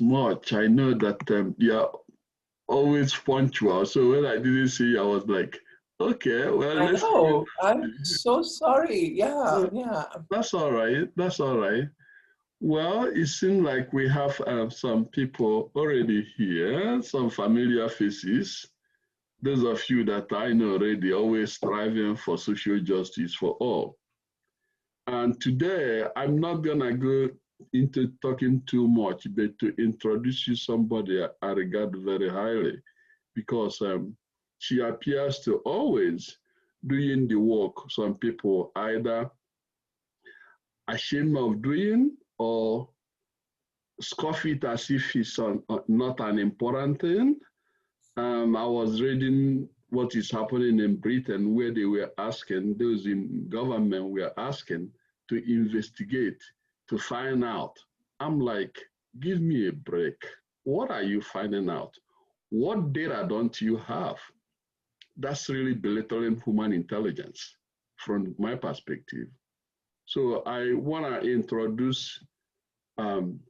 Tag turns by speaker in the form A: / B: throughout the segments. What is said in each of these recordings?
A: much. I know that you're always punctual. So when I didn't see you, I was like, okay, well,
B: I
A: let's see.
B: know. I'm so sorry. Yeah,
A: No,
B: yeah.
A: that's all right. That's all right. Well, it seems like we have some people already here, some familiar faces. Those of you that I know already, always striving for social justice for all. And today, I'm not gonna go into talking too much, but to introduce you somebody I regard very highly because she appears to always doing the work some people either ashamed of doing or scoff it as if it's not an important thing. I was reading what is happening in Britain where they were asking, those in government were asking to investigate, to find out. I'm like, give me a break. What are you finding out? What data don't you have? That's really belittling human intelligence from my perspective. So I want to introduce um,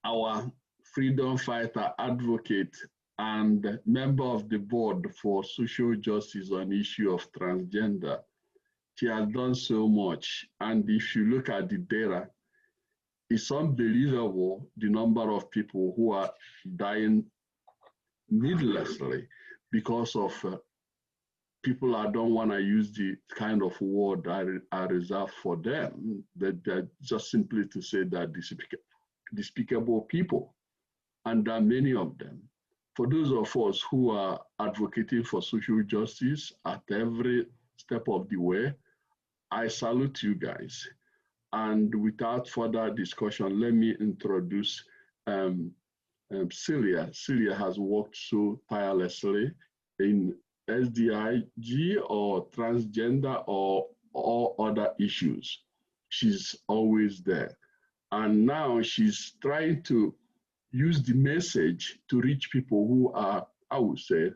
A: our freedom fighter advocate and member of the board for social justice on issue of transgender. She has done so much. And if you look at the data, it's unbelievable the number of people who are dying needlessly because of people that don't want to use the kind of word I reserve for them, that they're just simply to say that despicable people. And there are many of them. For those of us who are advocating for social justice at every step of the way, I salute you guys. And without further discussion, let me introduce um, Celia. Celia has worked so tirelessly in SDIG or transgender or all other issues. She's always there. And now she's trying to use the message to reach people who are, I would say,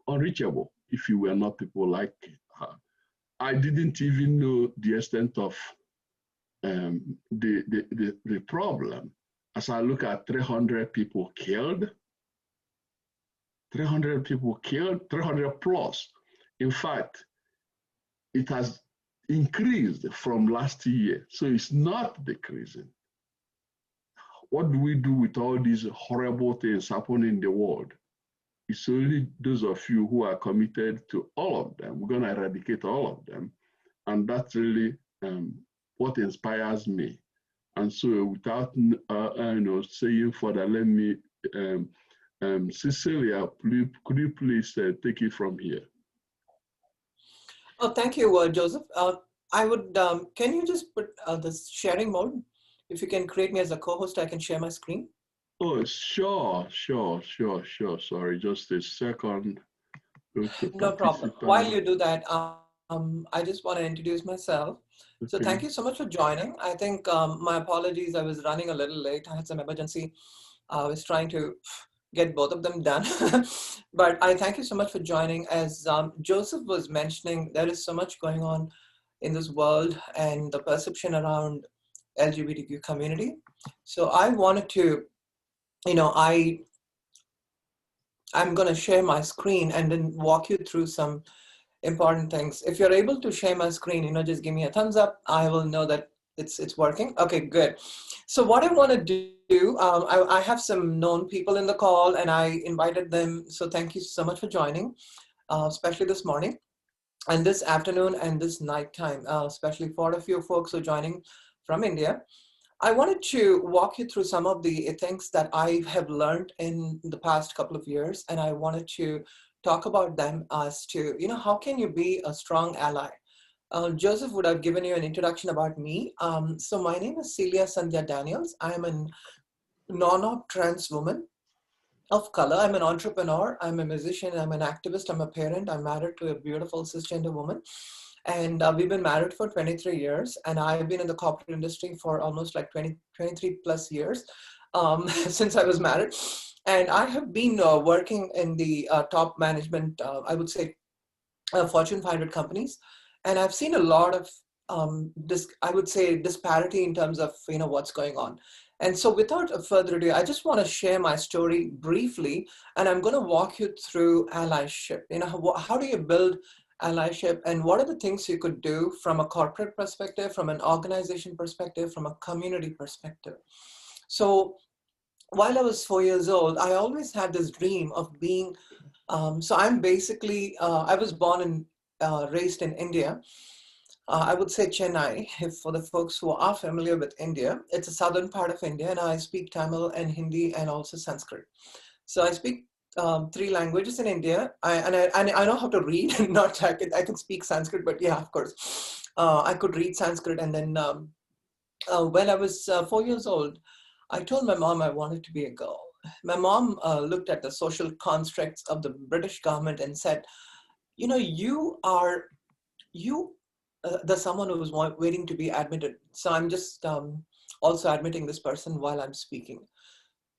A: unreachable if you were not people like her. I didn't even know the extent of the problem. As I look at 300 people killed, 300 people killed, 300 plus. In fact, it has increased from last year, so it's not decreasing. What do we do with all these horrible things happening in the world? It's only those of you who are committed to all of them. We're going to eradicate all of them. And that's really what inspires me. And so without saying further, let me, Cecilia, could you please take it from here?
B: Oh, thank you, Joseph. I would, can you just put this sharing mode? If you can create me as a co-host, I can share my screen.
A: Oh, sure. Sorry, just a second. Go to
B: No problem. While
A: participant.
B: you do that, I just want to introduce myself. So
A: Okay.
B: thank you so much for joining. I think my apologies, I was running a little late. I had some emergency. I was trying to get both of them done. But I thank you so much for joining. As Joseph was mentioning, there is so much going on in this world and the perception around LGBTQ community. So I wanted to, you know, I'm going to share my screen and then walk you through some important things. If you're able to share my screen, just give me a thumbs up. I will know that it's working. Okay, good. So what I want to do, I have some known people in the call and I invited them. So thank you so much for joining, especially this morning and this afternoon and this nighttime, especially for a few folks who are joining from India. I wanted to walk you through some of the things that I have learned in the past couple of years, and I wanted to talk about them as to, how can you be a strong ally? Joseph would have given you an introduction about me. So my name is Celia Sandhya Daniels. I am a non-op trans woman of color. I'm an entrepreneur. I'm a musician. I'm an activist. I'm a parent. I'm married to a beautiful cisgender woman. And we've been married for 23 years. And I've been in the corporate industry for almost like 23 plus years since I was married. And I have been working in the top management, I would say, Fortune 500 companies. And I've seen a lot of this, I would say, disparity in terms of, what's going on. And so without further ado, I just want to share my story briefly, and I'm going to walk you through allyship. How do you build allyship, and what are the things you could do from a corporate perspective, from an organization perspective, from a community perspective. So while I was 4 years old, I always had this dream of being, so I'm basically, I was born and raised in India. I would say Chennai, if for the folks who are familiar with India. It's a southern part of India, and I speak Tamil and Hindi and also Sanskrit. So I speak 3 languages in India. I know how to read, not I can speak Sanskrit, but yeah, of course. I could read Sanskrit. And then when I was 4 years old, I told my mom I wanted to be a girl. My mom looked at the social constructs of the British government and said, you are, the someone who was waiting to be admitted. So I'm just also admitting this person while I'm speaking.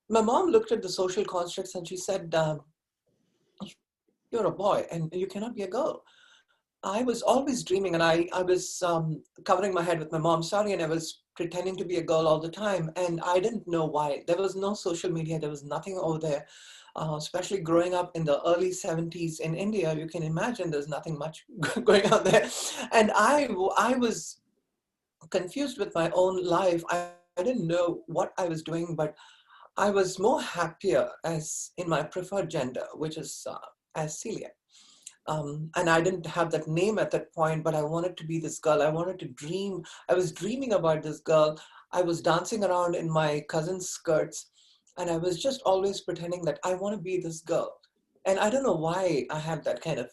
B: My mom looked at the social constructs and she said, you're a boy and you cannot be a girl. I was always dreaming, and I was covering my head with my mom's sari, and I was pretending to be a girl all the time. And I didn't know why. There was no social media. There was nothing over there. Especially growing up in the early 70s in India, you can imagine there's nothing much going on there. And I was confused with my own life. I didn't know what I was doing, but I was more happier as in my preferred gender, which is as Celia. And I didn't have that name at that point, but I wanted to be this girl. I wanted to dream. I was dreaming about this girl. I was dancing around in my cousin's skirts, and I was just always pretending that I want to be this girl. And I don't know why I had that kind of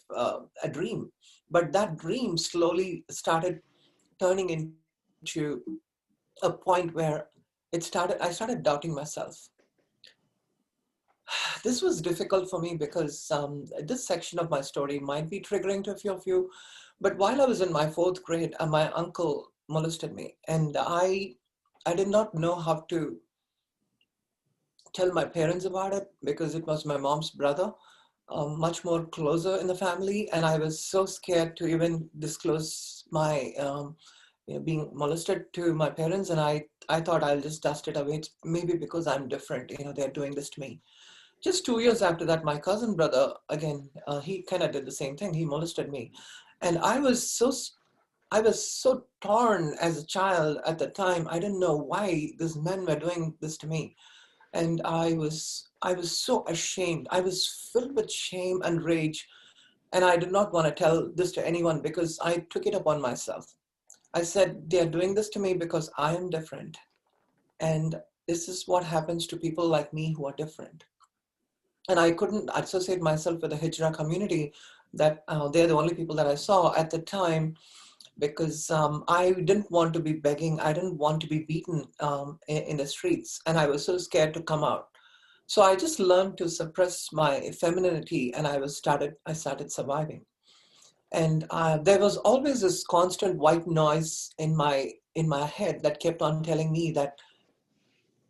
B: a dream, but that dream slowly started turning into a point where I started doubting myself. This was difficult for me because this section of my story might be triggering to a few of you. But while I was in my 4th grade, my uncle molested me, and I did not know how to tell my parents about it because it was my mom's brother, much more closer in the family, and I was so scared to even disclose my being molested to my parents, and I thought I'll just dust it away. It's maybe because I'm different, they're doing this to me. Just 2 years after that, my cousin brother, again, he kind of did the same thing. He molested me. And I was so torn as a child at the time. I didn't know why these men were doing this to me. And I was so ashamed. I was filled with shame and rage. And I did not want to tell this to anyone because I took it upon myself. I said, they are doing this to me because I am different. And this is what happens to people like me who are different. And I couldn't associate myself with the Hijra community that they're the only people that I saw at the time because I didn't want to be begging. I didn't want to be beaten in the streets. And I was so scared to come out. So I just learned to suppress my femininity and I started surviving. And there was always this constant white noise in my head that kept on telling me that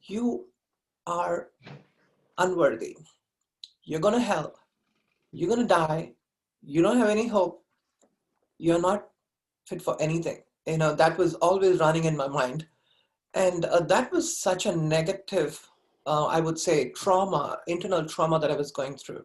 B: you are unworthy. You're going to hell. You're going to die. You don't have any hope. You're not fit for anything. That was always running in my mind. And that was such a negative, I would say, internal trauma that I was going through.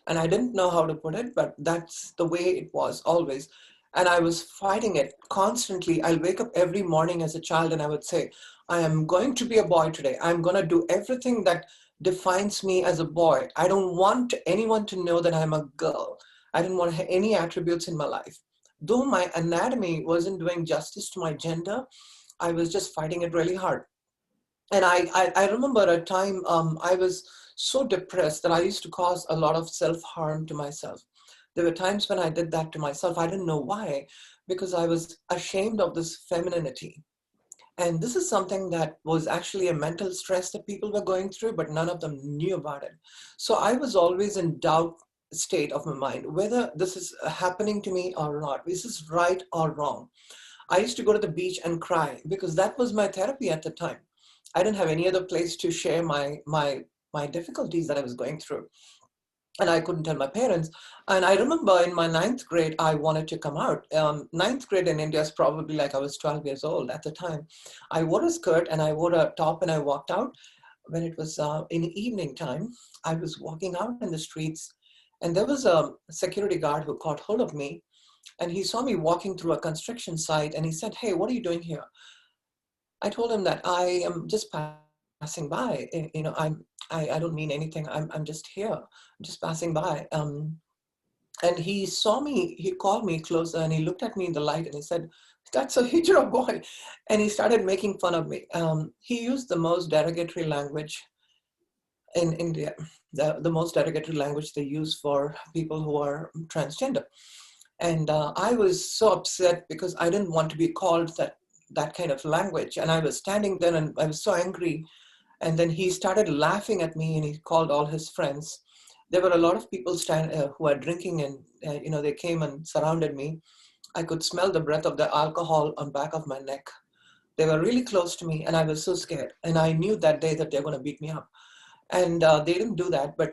B: And I didn't know how to put it, but that's the way it was always. And I was fighting it constantly. I'll wake up every morning as a child and I would say, I am going to be a boy today. I'm going to do everything that defines me as a boy. I don't want anyone to know that I'm a girl. I didn't want any attributes in my life. Though my anatomy wasn't doing justice to my gender, I was just fighting it really hard. And I remember a time I was so depressed that I used to cause a lot of self-harm to myself. There were times when I did that to myself. I didn't know why, because I was ashamed of this femininity. And this is something that was actually a mental stress that people were going through, but none of them knew about it. So I was always in doubt state of my mind, whether this is happening to me or not. Is this right or wrong? I used to go to the beach and cry because that was my therapy at the time. I didn't have any other place to share my difficulties that I was going through. and I couldn't tell my parents. And I remember in my ninth grade, I wanted to come out. Ninth grade in India is probably like I was 12 years old at the time. I wore a skirt and I wore a top and I walked out. When it was in evening time, I was walking out in the streets, and there was a security guard who caught hold of me, and he saw me walking through a construction site, and he said, "Hey, what are you doing here?" I told him that I am just passing by. I don't mean anything. I'm just here. I'm just passing by. And he saw me, he called me closer and he looked at me in the light and he said, "That's a Hijra boy." And he started making fun of me. He used the most derogatory language in India, the most derogatory language they use for people who are transgender. And I was so upset because I didn't want to be called that kind of language. And I was standing there and I was so angry. And then he started laughing at me and he called all his friends. There were a lot of people who were drinking and, they came and surrounded me. I could smell the breath of the alcohol on back of my neck. They were really close to me and I was so scared. And I knew that day that they're going to beat me up. And they didn't do that, but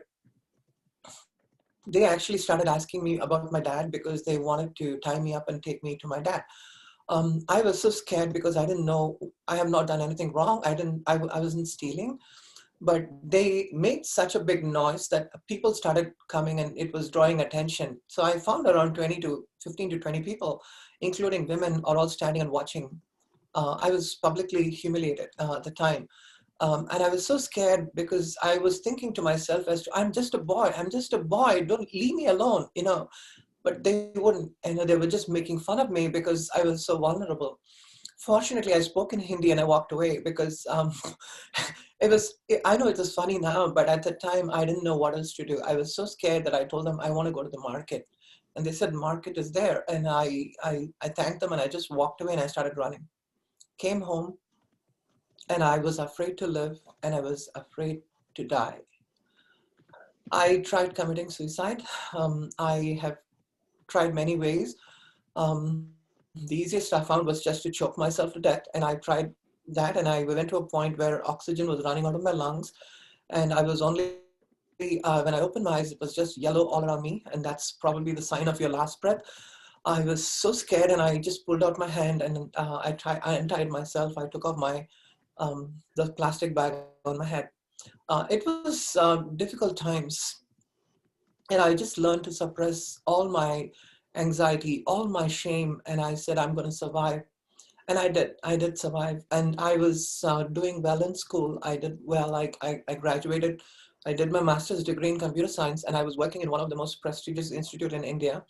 B: they actually started asking me about my dad because they wanted to tie me up and take me to my dad. I was so scared because I didn't know, I have not done anything wrong. I wasn't stealing, but they made such a big noise that people started coming and it was drawing attention. So I found around 15 to 20 people, including women, are all standing and watching. I was publicly humiliated at the time. And I was so scared because I was thinking to myself as to, I'm just a boy, don't leave me alone, but they wouldn't, they were just making fun of me because I was so vulnerable. Fortunately, I spoke in Hindi and I walked away because I know it is funny now, but at the time I didn't know what else to do. I was so scared that I told them I want to go to the market. And they said, market is there. And I thanked them and I just walked away and I started running. Came home and I was afraid to live and I was afraid to die. I tried committing suicide. I have tried many ways. The easiest I found was just to choke myself to death. And I tried that and I went to a point where oxygen was running out of my lungs. And I was only, when I opened my eyes, it was just yellow all around me. And that's probably the sign of your last breath. I was so scared and I just pulled out my hand and I untied myself. I took off the plastic bag on my head. It was difficult times. And I just learned to suppress all my anxiety, all my shame. And I said, I'm going to survive. And I did survive. And I was doing well in school. I did well. I graduated. I did my master's degree in computer science. And I was working in one of the most prestigious institute in India,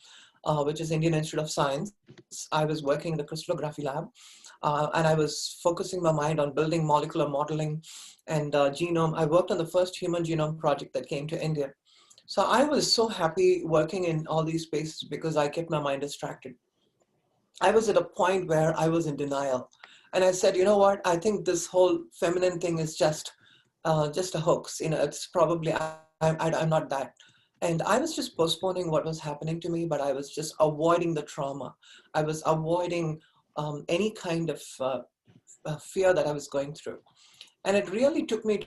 B: which is Indian Institute of Science. I was working in the crystallography lab. And I was focusing my mind on building molecular modeling and genome. I worked on the first human genome project that came to India. So I was so happy working in all these spaces because I kept my mind distracted. I was at a point where I was in denial. And I said, you know what, I think this whole feminine thing is just a hoax. It's probably, I'm not that. And I was just postponing what was happening to me, but I was just avoiding the trauma. I was avoiding any kind of fear that I was going through. And it really took me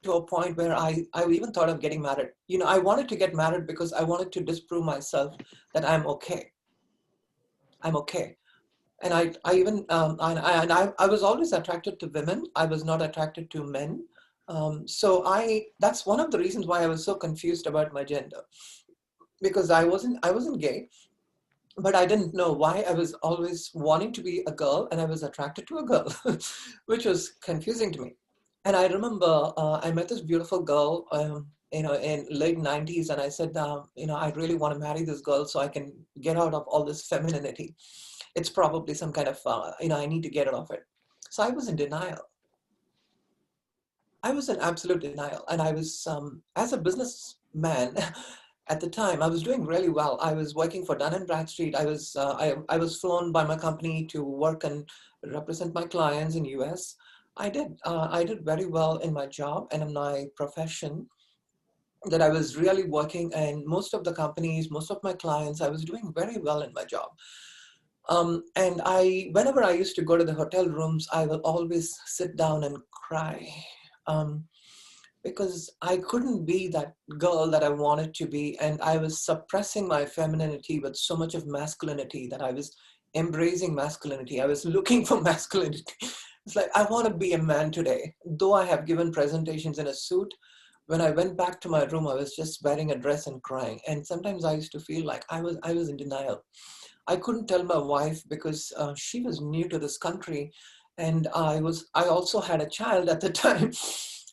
B: to a point where I even thought of getting married. I wanted to get married because I wanted to disprove myself that I'm okay. I'm okay. And I even, I was always attracted to women. I was not attracted to men. So that's one of the reasons why I was so confused about my gender, because I wasn't gay, but I didn't know why I was always wanting to be a girl and I was attracted to a girl, which was confusing to me. And I remember I met this beautiful girl, in late 90s, and I said, I really want to marry this girl so I can get out of all this femininity. It's probably some kind of, I need to get out of it. So I was in denial. I was in absolute denial. And I was, as a businessman, at the time, I was doing really well. I was working for Dun& Bradstreet. I was flown by my company to work and represent my clients in US. I did very well in my job and in my profession, that I was really working, and most of the companies, most of my clients, I was doing very well in my job. And whenever I used to go to the hotel rooms, I will always sit down and cry. because I couldn't be that girl that I wanted to be. And I was suppressing my femininity with so much of masculinity that I was embracing masculinity. I was looking for masculinity. It's like, I want to be a man today. Though I have given presentations in a suit, when I went back to my room, I was just wearing a dress and crying. And sometimes I used to feel like I was in denial. I couldn't tell my wife because she was new to this country, and I also had a child at the time,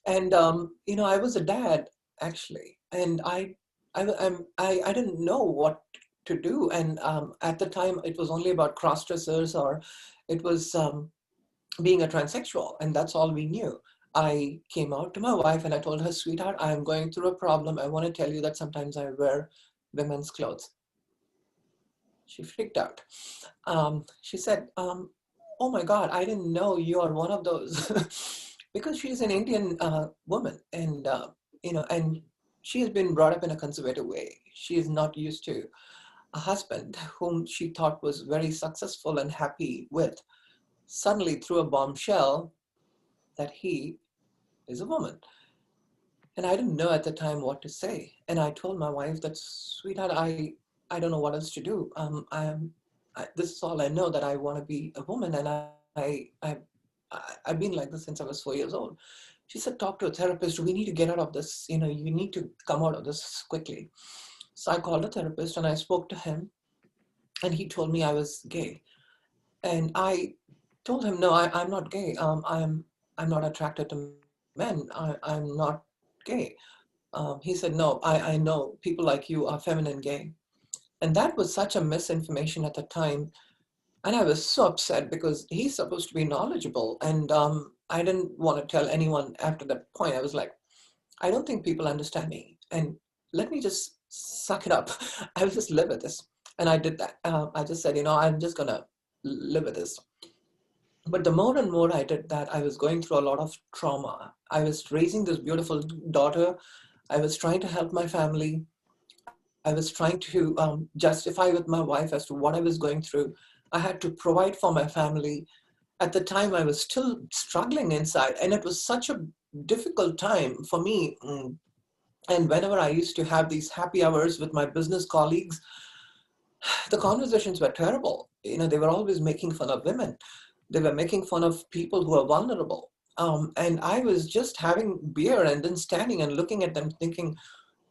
B: and I was a dad actually, and I didn't know what to do, and at the time it was only about cross dressers, or it was being a transsexual, and that's all we knew. I came out to my wife and I told her, sweetheart, I'm going through a problem. I want to tell you that sometimes I wear women's clothes. She freaked out. She said, oh my God, I didn't know you are one of those. Because she's an Indian woman, and and she has been brought up in a conservative way. She is not used to a husband whom she thought was very successful and happy with, suddenly threw a bombshell that he is a woman. And I didn't know at the time what to say. And I told my wife that, sweetheart, I don't know what else to do. This is all I know, that I want to be a woman, and I've been like this since I was 4 years old. She said, talk to a therapist. We need to get out of this. You need to come out of this quickly. So I called a therapist and I spoke to him, and he told me I was gay. And I told him, no, I'm not gay. I'm not attracted to men. I'm not gay. He said, no, I know people like you are feminine gay. And that was such a misinformation at the time. And I was so upset because he's supposed to be knowledgeable. And I didn't want to tell anyone after that point. I was like, I don't think people understand me. And let me just suck it up. I will just live with this. And I did that. I just said, I'm just going to live with this. But the more and more I did that, I was going through a lot of trauma. I was raising this beautiful daughter. I was trying to help my family. I was trying to justify with my wife as to what I was going through. I had to provide for my family. At the time, I was still struggling inside, and it was such a difficult time for me. And whenever I used to have these happy hours with my business colleagues, the conversations were terrible. They were always making fun of women. They were making fun of people who are vulnerable. And I was just having beer and then standing and looking at them thinking,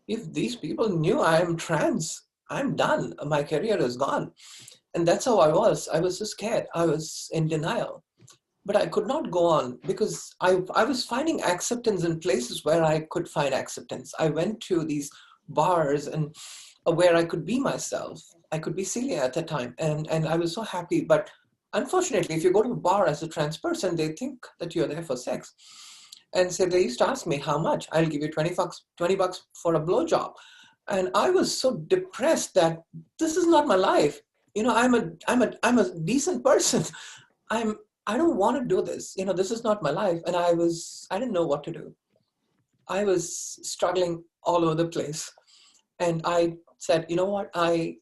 B: if these people knew I am trans, I'm done. My career is gone. And that's how I was. I was so scared. I was in denial. But I could not go on because I was finding acceptance in places where I could find acceptance. I went to these bars and where I could be myself. I could be Celia at the time. And I was so happy. But unfortunately, if you go to a bar as a trans person, they think that you're there for sex. And so they used to ask me, how much? I'll give you $20 for a blowjob. And I was so depressed that this is not my life. I'm a decent person. I don't want to do this. This is not my life. And I didn't know what to do. I was struggling all over the place. And I said, you know what? There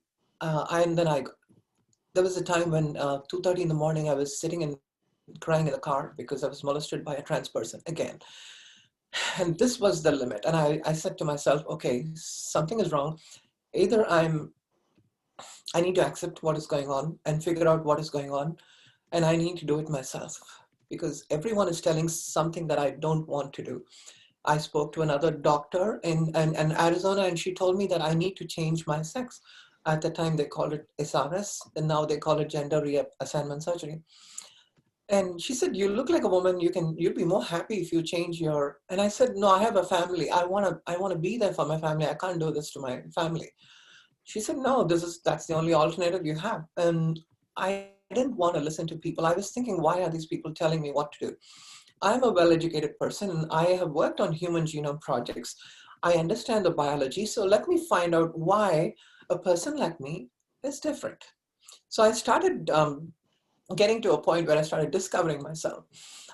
B: was a time when 2:30 in the morning, I was sitting and crying in the car because I was molested by a trans person again. And this was the limit. And I said to myself, okay, something is wrong. Either I need to accept what is going on and figure out what is going on, and I need to do it myself because everyone is telling something that I don't want to do. I spoke to another doctor in Arizona, and she told me that I need to change my sex. At the time, they called it SRS, and now they call it gender reassignment surgery. And she said, you look like a woman. You'll be more happy if you change your. And I said, no, I have a family. I want to be there for my family. I can't do this to my family. She said, no, that's the only alternative you have. And I didn't want to listen to people. I was thinking, why are these people telling me what to do? I'm a well-educated person, and I have worked on human genome projects. I understand the biology. So let me find out why a person like me is different. So I started getting to a point where I started discovering myself.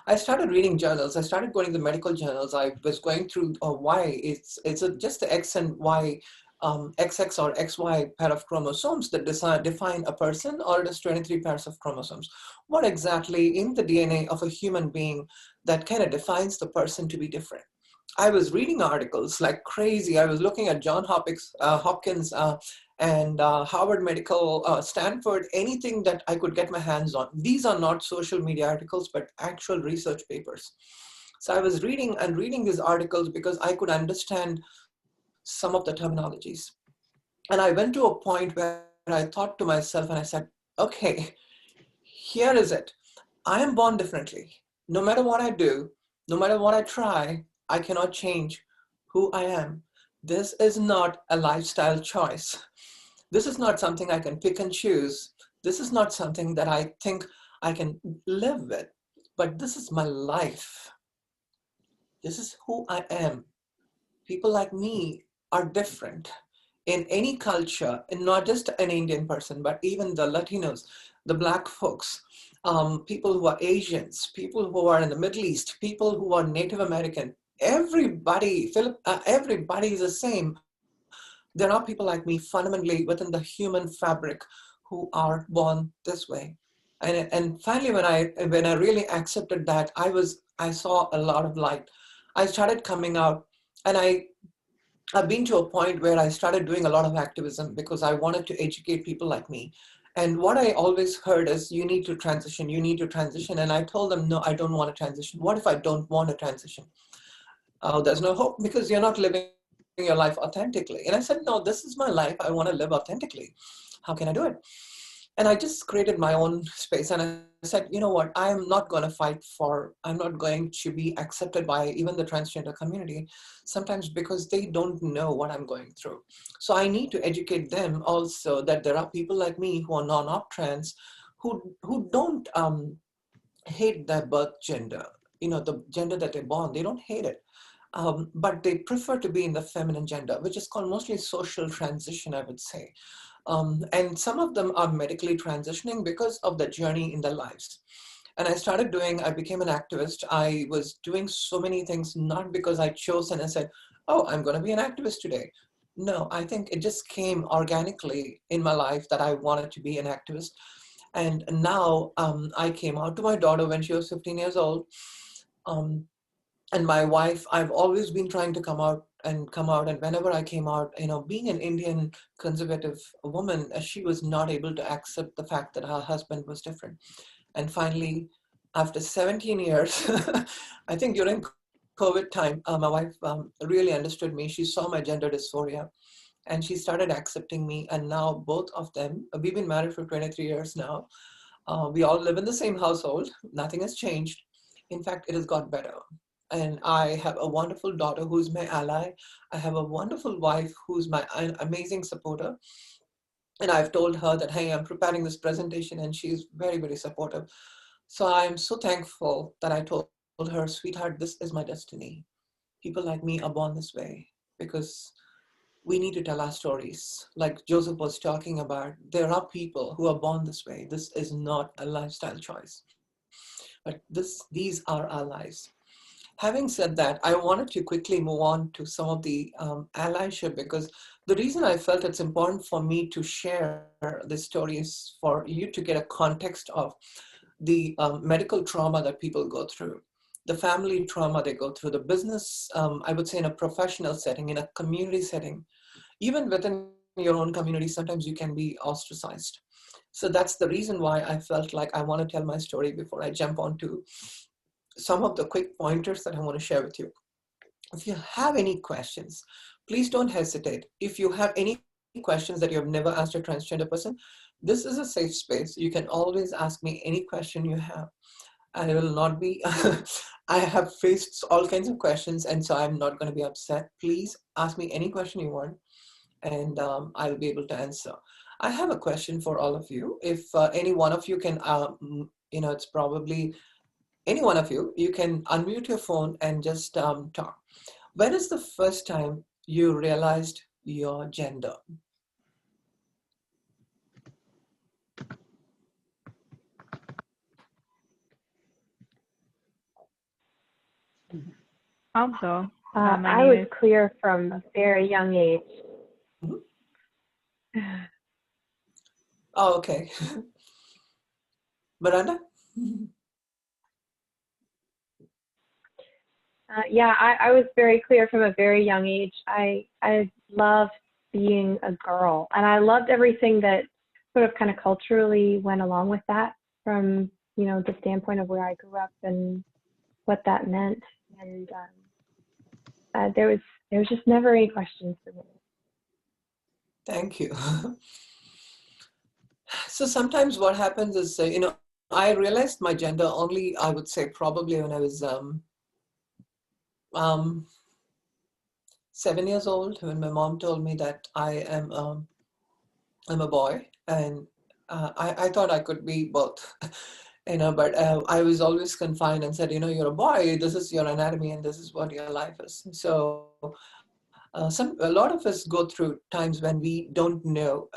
B: I started reading journals. I started going to the medical journals. I was going through why it's just the X and Y, XX or XY pair of chromosomes that define a person, or it is 23 pairs of chromosomes. What exactly in the DNA of a human being that kind of defines the person to be different? I was reading articles like crazy. I was looking at Hopkins, and Harvard Medical, Stanford, anything that I could get my hands on. These are not social media articles, but actual research papers. So I was reading and reading these articles because I could understand some of the terminologies. And I went to a point where I thought to myself and I said, okay, here is it. I am born differently. No matter what I do, no matter what I try, I cannot change who I am. This is not a lifestyle choice. This is not something I can pick and choose. This is not something that I think I can live with, but this is my life. This is who I am. People like me are different in any culture, and not just an Indian person, but even the Latinos, the Black folks, people who are Asians, people who are in the Middle East, people who are Native American. Everybody is the same. There are people like me fundamentally within the human fabric who are born this way. And finally, when I really accepted that, I saw a lot of light. I started coming out, and I've been to a point where I started doing a lot of activism because I wanted to educate people like me. And what I always heard is, you need to transition, you need to transition. And I told them, no, I don't want to transition. What if I don't want to transition? Oh, there's no hope because you're not living your life authentically. And I said, no, this is my life. I want to live authentically. How can I do it? And I just created my own space. And I said, you know what, I'm not going to be accepted by even the transgender community, sometimes because they don't know what I'm going through. So I need to educate them also that there are people like me who are non-op trans, who don't hate their birth gender, the gender that they're born, they don't hate it. But they prefer to be in the feminine gender, which is called mostly social transition, I would say. And some of them are medically transitioning because of the journey in their lives. And I became an activist. I was doing so many things, not because I chose and I said, oh, I'm going to be an activist today. No, I think it just came organically in my life that I wanted to be an activist. And now I came out to my daughter when she was 15 years old. Um, and my wife, I've always been trying to come out. And whenever I came out, being an Indian conservative woman, she was not able to accept the fact that her husband was different. And finally, after 17 years, I think during COVID time, my wife really understood me. She saw my gender dysphoria and she started accepting me. And now both of them, we've been married for 23 years now. We all live in the same household. Nothing has changed. In fact, it has got better. And I have a wonderful daughter who's my ally. I have a wonderful wife who's my amazing supporter. And I've told her that, hey, I'm preparing this presentation, and she's very, very supportive. So I'm so thankful that I told her, sweetheart, this is my destiny. People like me are born this way because we need to tell our stories. Like Joseph was talking about, there are people who are born this way. This is not a lifestyle choice, but these are our lives. Having said that, I wanted to quickly move on to some of the allyship, because the reason I felt it's important for me to share this story is for you to get a context of the medical trauma that people go through, the family trauma they go through, the business, I would say in a professional setting, in a community setting, even within your own community, sometimes you can be ostracized. So that's the reason why I felt like I want to tell my story before I jump on to some of the quick pointers that I want to share with you. If you have any questions, please don't hesitate. If you have any questions that you have never asked a transgender person, this is a safe space. You can always ask me any question you have. I will not be, I have faced all kinds of questions, and so I'm not going to be upset. Please ask me any question you want, and I'll be able to answer. I have a question for all of you. If any one of you can, it's probably any one of you, you can unmute your phone and just talk. When is the first time you realized your gender?
C: Also,
D: I was clear from a very young age.
B: Oh, okay. Miranda?
D: Yeah, I was very clear from a very young age. I loved being a girl, and I loved everything that sort of kind of culturally went along with that, from the standpoint of where I grew up and what that meant. And there was just never any questions for me.
B: Thank you. So sometimes what happens is, I realized my gender only, I would say, probably when I was 7 years old, when my mom told me that I'm a boy, and I thought I could be both, but I was always confined and said, you're a boy, this is your anatomy and this is what your life is. So a lot of us go through times when we don't know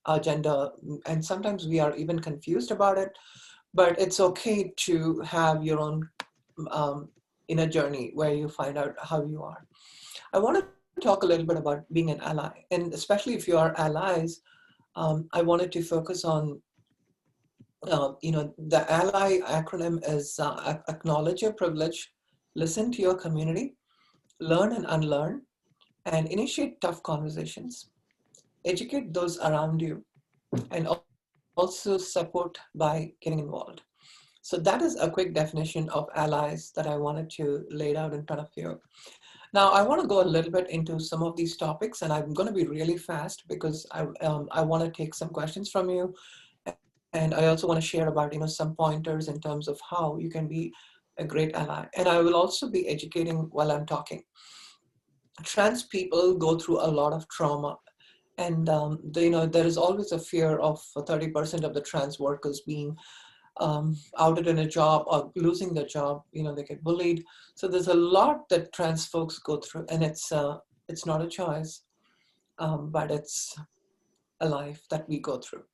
B: our gender, and sometimes we are even confused about it, but it's okay to have your own inner journey where you find out how you are. I want to talk a little bit about being an ally, and especially if you are allies, I wanted to focus on, the ally acronym is acknowledge your privilege, listen to your community, learn and unlearn, and initiate tough conversations, educate those around you, and also support by getting involved. So that is a quick definition of allies that I wanted to lay out in front of you. Now, I want to go a little bit into some of these topics, and I'm going to be really fast because I want to take some questions from you. And I also want to share about, some pointers in terms of how you can be a great ally. And I will also be educating while I'm talking. Trans people go through a lot of trauma. And, there is always a fear of 30% of the trans workers being outed in a job or losing their job. They get bullied. So there's a lot that trans folks go through, and it's not a choice, but it's a life that we go through.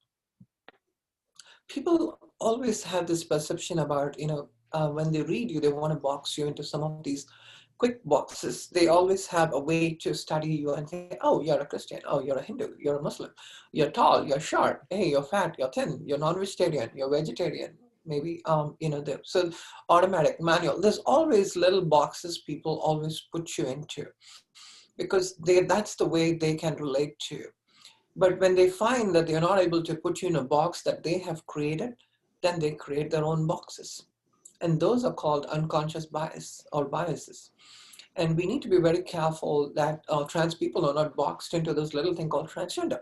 B: People always have this perception about, when they read you, they want to box you into some of these quick boxes. They always have a way to study you and say, oh, you're a Christian, oh, you're a Hindu, you're a Muslim, you're tall, you're short, hey, you're fat, you're thin, you're non-vegetarian, you're vegetarian, maybe, so automatic, manual. There's always little boxes people always put you into because that's the way they can relate to you. But when they find that they're not able to put you in a box that they have created, then they create their own boxes. And those are called unconscious bias or biases. And we need to be very careful that trans people are not boxed into this little thing called transgender,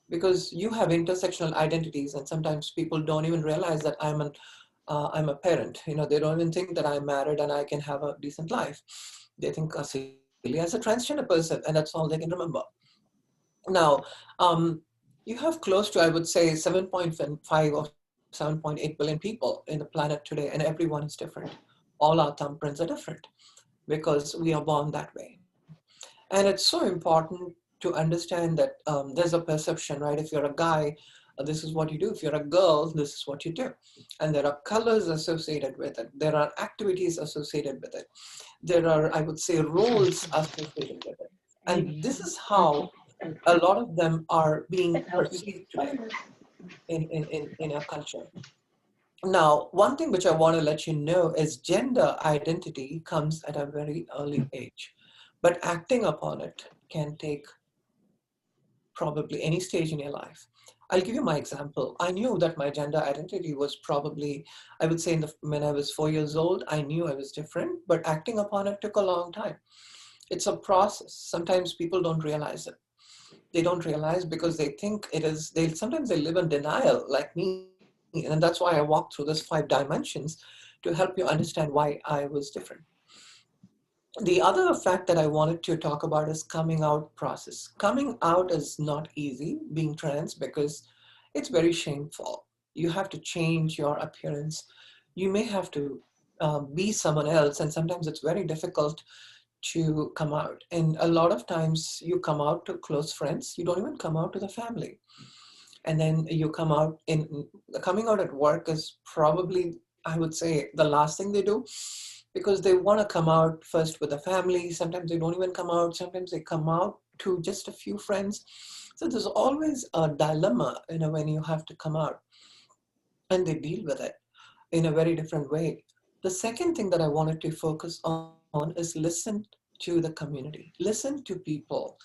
B: because you have intersectional identities, and sometimes people don't even realize that I'm a parent. They don't even think that I'm married and I can have a decent life. They think Celia is a transgender person, and that's all they can remember. Now, you have close to, I would say, 7.5 or 7.8 billion people in the planet today, and everyone is different. All our thumbprints are different because we are born that way. And it's so important to understand that there's a perception, right? If you're a guy, this is what you do. If you're a girl, this is what you do. And there are colors associated with it. There are activities associated with it. There are, I would say, roles associated with it. And this is how a lot of them are being perceived today in our culture. Now, one thing which I want to let you know is gender identity comes at a very early age, but acting upon it can take probably any stage in your life. I'll give you my example. I knew that my gender identity was probably, I would say when I was 4 years old, I knew I was different, but acting upon it took a long time. It's a process. Sometimes people don't realize it. They don't realize because they think it is, sometimes they live in denial like me. And that's why I walked through this 5 dimensions to help you understand why I was different. The other fact that I wanted to talk about is coming out process. Coming out is not easy, being trans, because it's very shameful. You have to change your appearance. You may have to be someone else, and sometimes it's very difficult to come out. And a lot of times you come out to close friends, you don't even come out to the family. And then you come out coming out at work is probably, I would say, the last thing they do, because they want to come out first with the family. Sometimes they don't even come out. Sometimes they come out to just a few friends. So there's always a dilemma, when you have to come out, and they deal with it in a very different way. The second thing that I wanted to focus on is listen to the community, listen to people,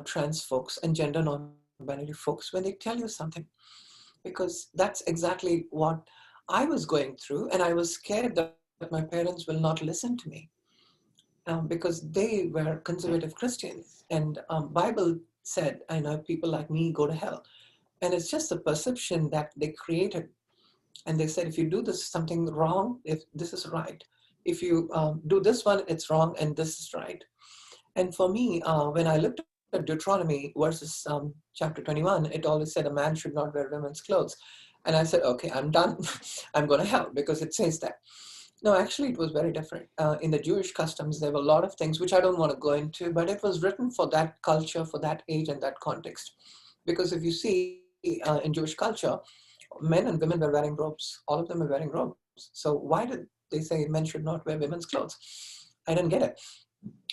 B: trans folks and gender non-binary folks when they tell you something, because that's exactly what I was going through, and I was scared that my parents will not listen to me, because they were conservative Christians, and Bible said, I know people like me go to hell, and it's just the perception that they created. And they said, if you do this something wrong, if this is right, if you do this one, it's wrong, and this is right. And for me, when I looked at Deuteronomy verses chapter 21, it always said a man should not wear women's clothes. And I said, okay, I'm done. I'm going to hell because it says that. No, actually, it was very different. In the Jewish customs, there were a lot of things which I don't want to go into, but it was written for that culture, for that age and that context. Because if you see in Jewish culture, men and women were wearing robes. All of them were wearing robes. So why did they say men should not wear women's clothes? I didn't get it.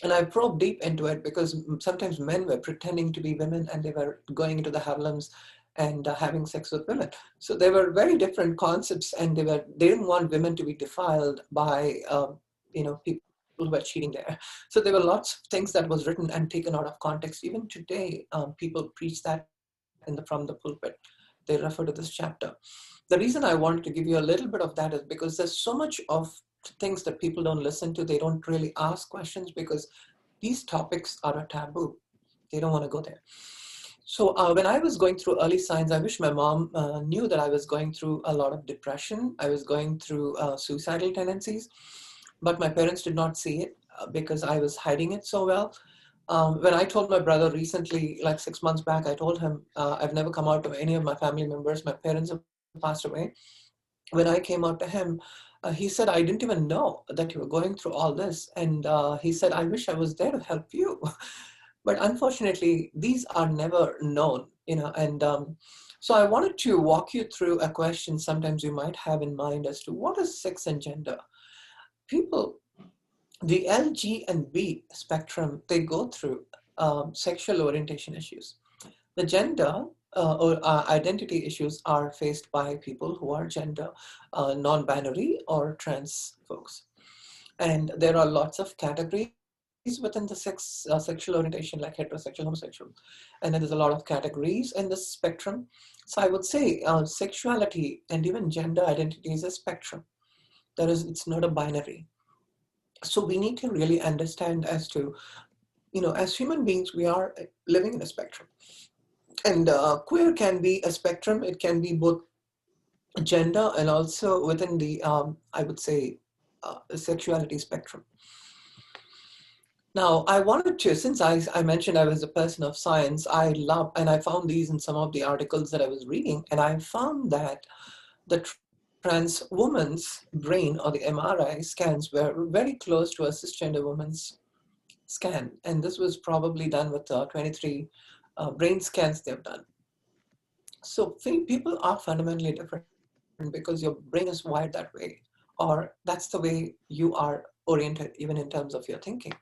B: And I probed deep into it because sometimes men were pretending to be women and they were going into the harems and having sex with women. So they were very different concepts, and they didn't want women to be defiled by people who were cheating there. So there were lots of things that was written and taken out of context. Even today, people preach that from the pulpit. They refer to this chapter. The reason I wanted to give you a little bit of that is because there's so much of things that people don't listen to. They don't really ask questions because these topics are a taboo. They don't want to go there. So when I was going through early signs, I wish my mom knew that I was going through a lot of depression. I was going through suicidal tendencies, but my parents did not see it because I was hiding it so well. When I told my brother recently, like 6 months back, I told him, I've never come out to any of my family members. My parents have passed away. When I came out to him, he said, I didn't even know that you were going through all this. And he said, I wish I was there to help you. But unfortunately, these are never known, and so I wanted to walk you through a question sometimes you might have in mind as to what is sex and gender. People, the L, G, and B spectrum, they go through sexual orientation issues. The gender or identity issues are faced by people who are gender non-binary or trans folks. And there are lots of categories within the sexual orientation, like heterosexual, homosexual. And then there's a lot of categories in the spectrum. So I would say sexuality and even gender identity is a spectrum. It's not a binary. So we need to really understand as to, as human beings, we are living in a spectrum. And queer can be a spectrum. It can be both gender and also within the, I would say, sexuality spectrum. Now, I wanted to, since I mentioned I was a person of science, and I found these in some of the articles that I was reading, and I found that the trans woman's brain, or the MRI scans, were very close to a cisgender woman's scan. And this was probably done with 23 brain scans they've done. So people are fundamentally different because your brain is wired that way, or that's the way you are oriented, even in terms of your thinking.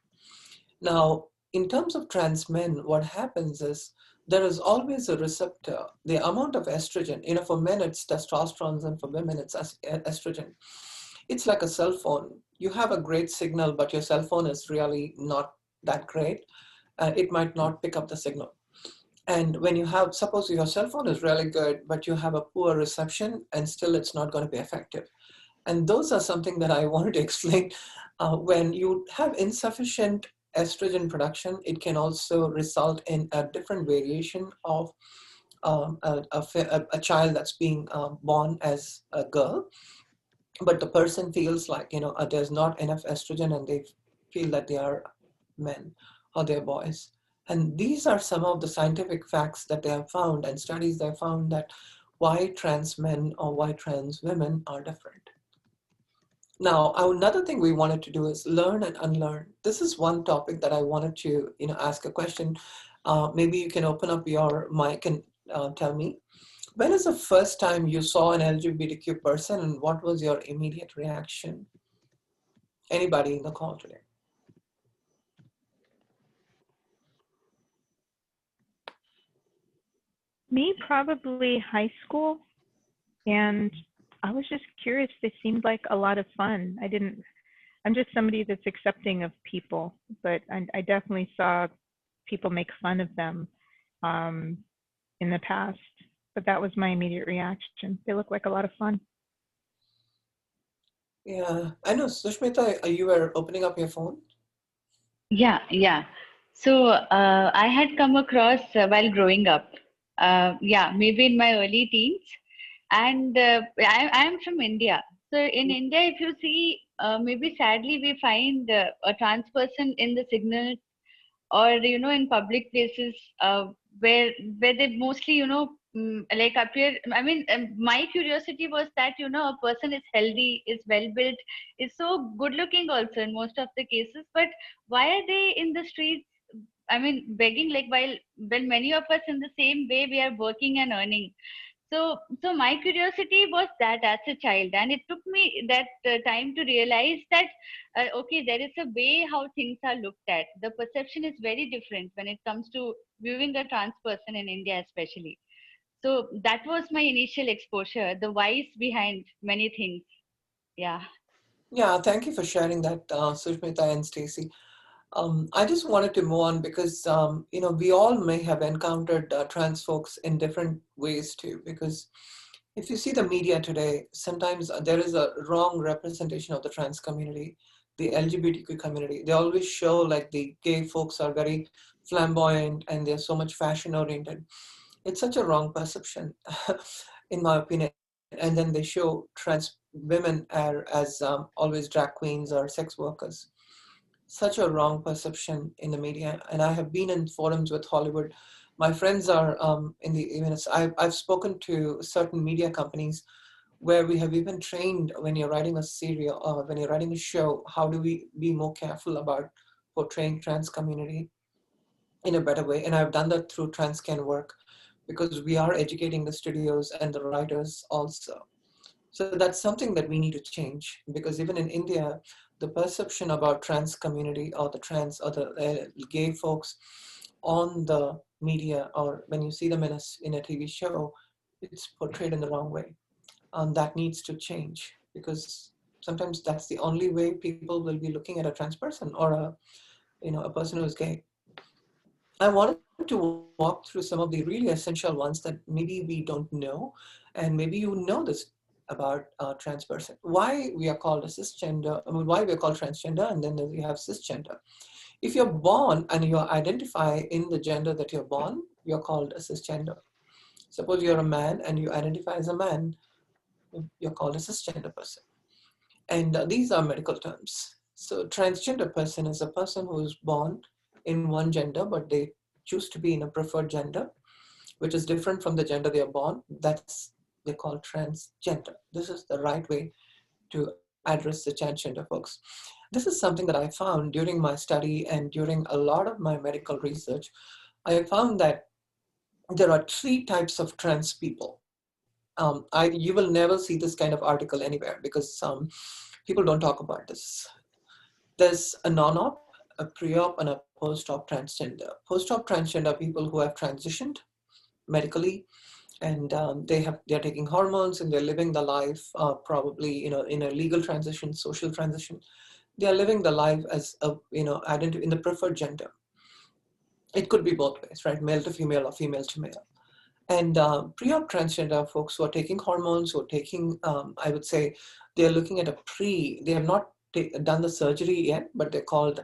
B: Now, in terms of trans men, what happens is there is always a receptor. The amount of estrogen, for men it's testosterone, and for women it's estrogen. It's like a cell phone. You have a great signal, but your cell phone is really not that great. It might not pick up the signal. And when you have, suppose your cell phone is really good, but you have a poor reception, and still it's not going to be effective. And those are something that I wanted to explain. When you have insufficient estrogen production, it can also result in a different variation of a child that's being born as a girl. But the person feels like, there's not enough estrogen, and they feel that they are men or they're boys. And these are some of the scientific facts that they have found, and studies they have found, that why trans men or why trans women are different. Now, another thing we wanted to do is learn and unlearn. This is one topic that I wanted to, ask a question. Maybe you can open up your mic and tell me. When is the first time you saw an LGBTQ person, and what was your immediate reaction? Anybody in the call today?
C: Me, probably high school. And I was just curious. They seemed like a lot of fun. I didn't I'm just somebody that's accepting of people, but I definitely saw people make fun of them in the past. But that was my immediate reaction. They look like a lot of fun.
B: Yeah, I know, Sushmita, you were opening up your phone.
E: Yeah, yeah. So I had come across while growing up, yeah, maybe in my early teens, and I am from India. So in India, if you see, maybe sadly we find a trans person in the signal or in public places where they mostly like appear. I mean, my curiosity was that a person is healthy, is well built, is so good looking also in most of the cases, but why are they in the streets? I mean, begging, like, while many of us in the same way we are working and earning. So my curiosity was that as a child, and it took me that time to realize that okay, there is a way how things are looked at. The perception is very different when it comes to viewing a trans person in India, especially. So that was my initial exposure, the whys behind many things. Yeah.
B: Yeah, thank you for sharing that, Sushmita and Stacy. I just wanted to move on because we all may have encountered trans folks in different ways too. Because if you see the media today, sometimes there is a wrong representation of the trans community, the LGBTQ community. They always show like the gay folks are very flamboyant and they're so much fashion oriented. It's such a wrong perception, in my opinion. And then they show trans women as always drag queens or sex workers. Such a wrong perception in the media. And I have been in forums with Hollywood. My friends are in the events. I've spoken to certain media companies where we have even trained when you're writing a serial or when you're writing a show, how do we be more careful about portraying trans community in a better way. And I've done that through Transcan work because we are educating the studios and the writers also. So that's something that we need to change because even in India, the perception about trans community or the trans or the gay folks on the media or when you see them in a TV show, it's portrayed in the wrong way. And that needs to change because sometimes that's the only way people will be looking at a trans person or a person who's gay. I wanted to walk through some of the really essential ones that maybe we don't know, and maybe you know this about trans person. Why we are called a cisgender, I mean, why we are called transgender, and then you have cisgender. If you're born and you identify in the gender that you're born, you're called a cisgender. Suppose you're a man and you identify as a man, you're called a cisgender person. And these are medical terms. So transgender person is a person who is born in one gender, but they choose to be in a preferred gender, which is different from the gender they are born. They call transgender. This is the right way to address the transgender folks. This is something that I found during my study and during a lot of my medical research. I found that there are 3 types of trans people. You will never see this kind of article anywhere because people don't talk about this. There's a non-op, a pre-op, and a post-op transgender. Post-op transgender people who have transitioned medically, and they're taking hormones and they're living the life probably in a legal transition, social transition. They are living the life as in the preferred gender. It could be both ways, right? Male to female or female to male. And pre-op transgender folks who are taking hormones, who are taking, I would say, they're looking at they have not done the surgery yet, but they're called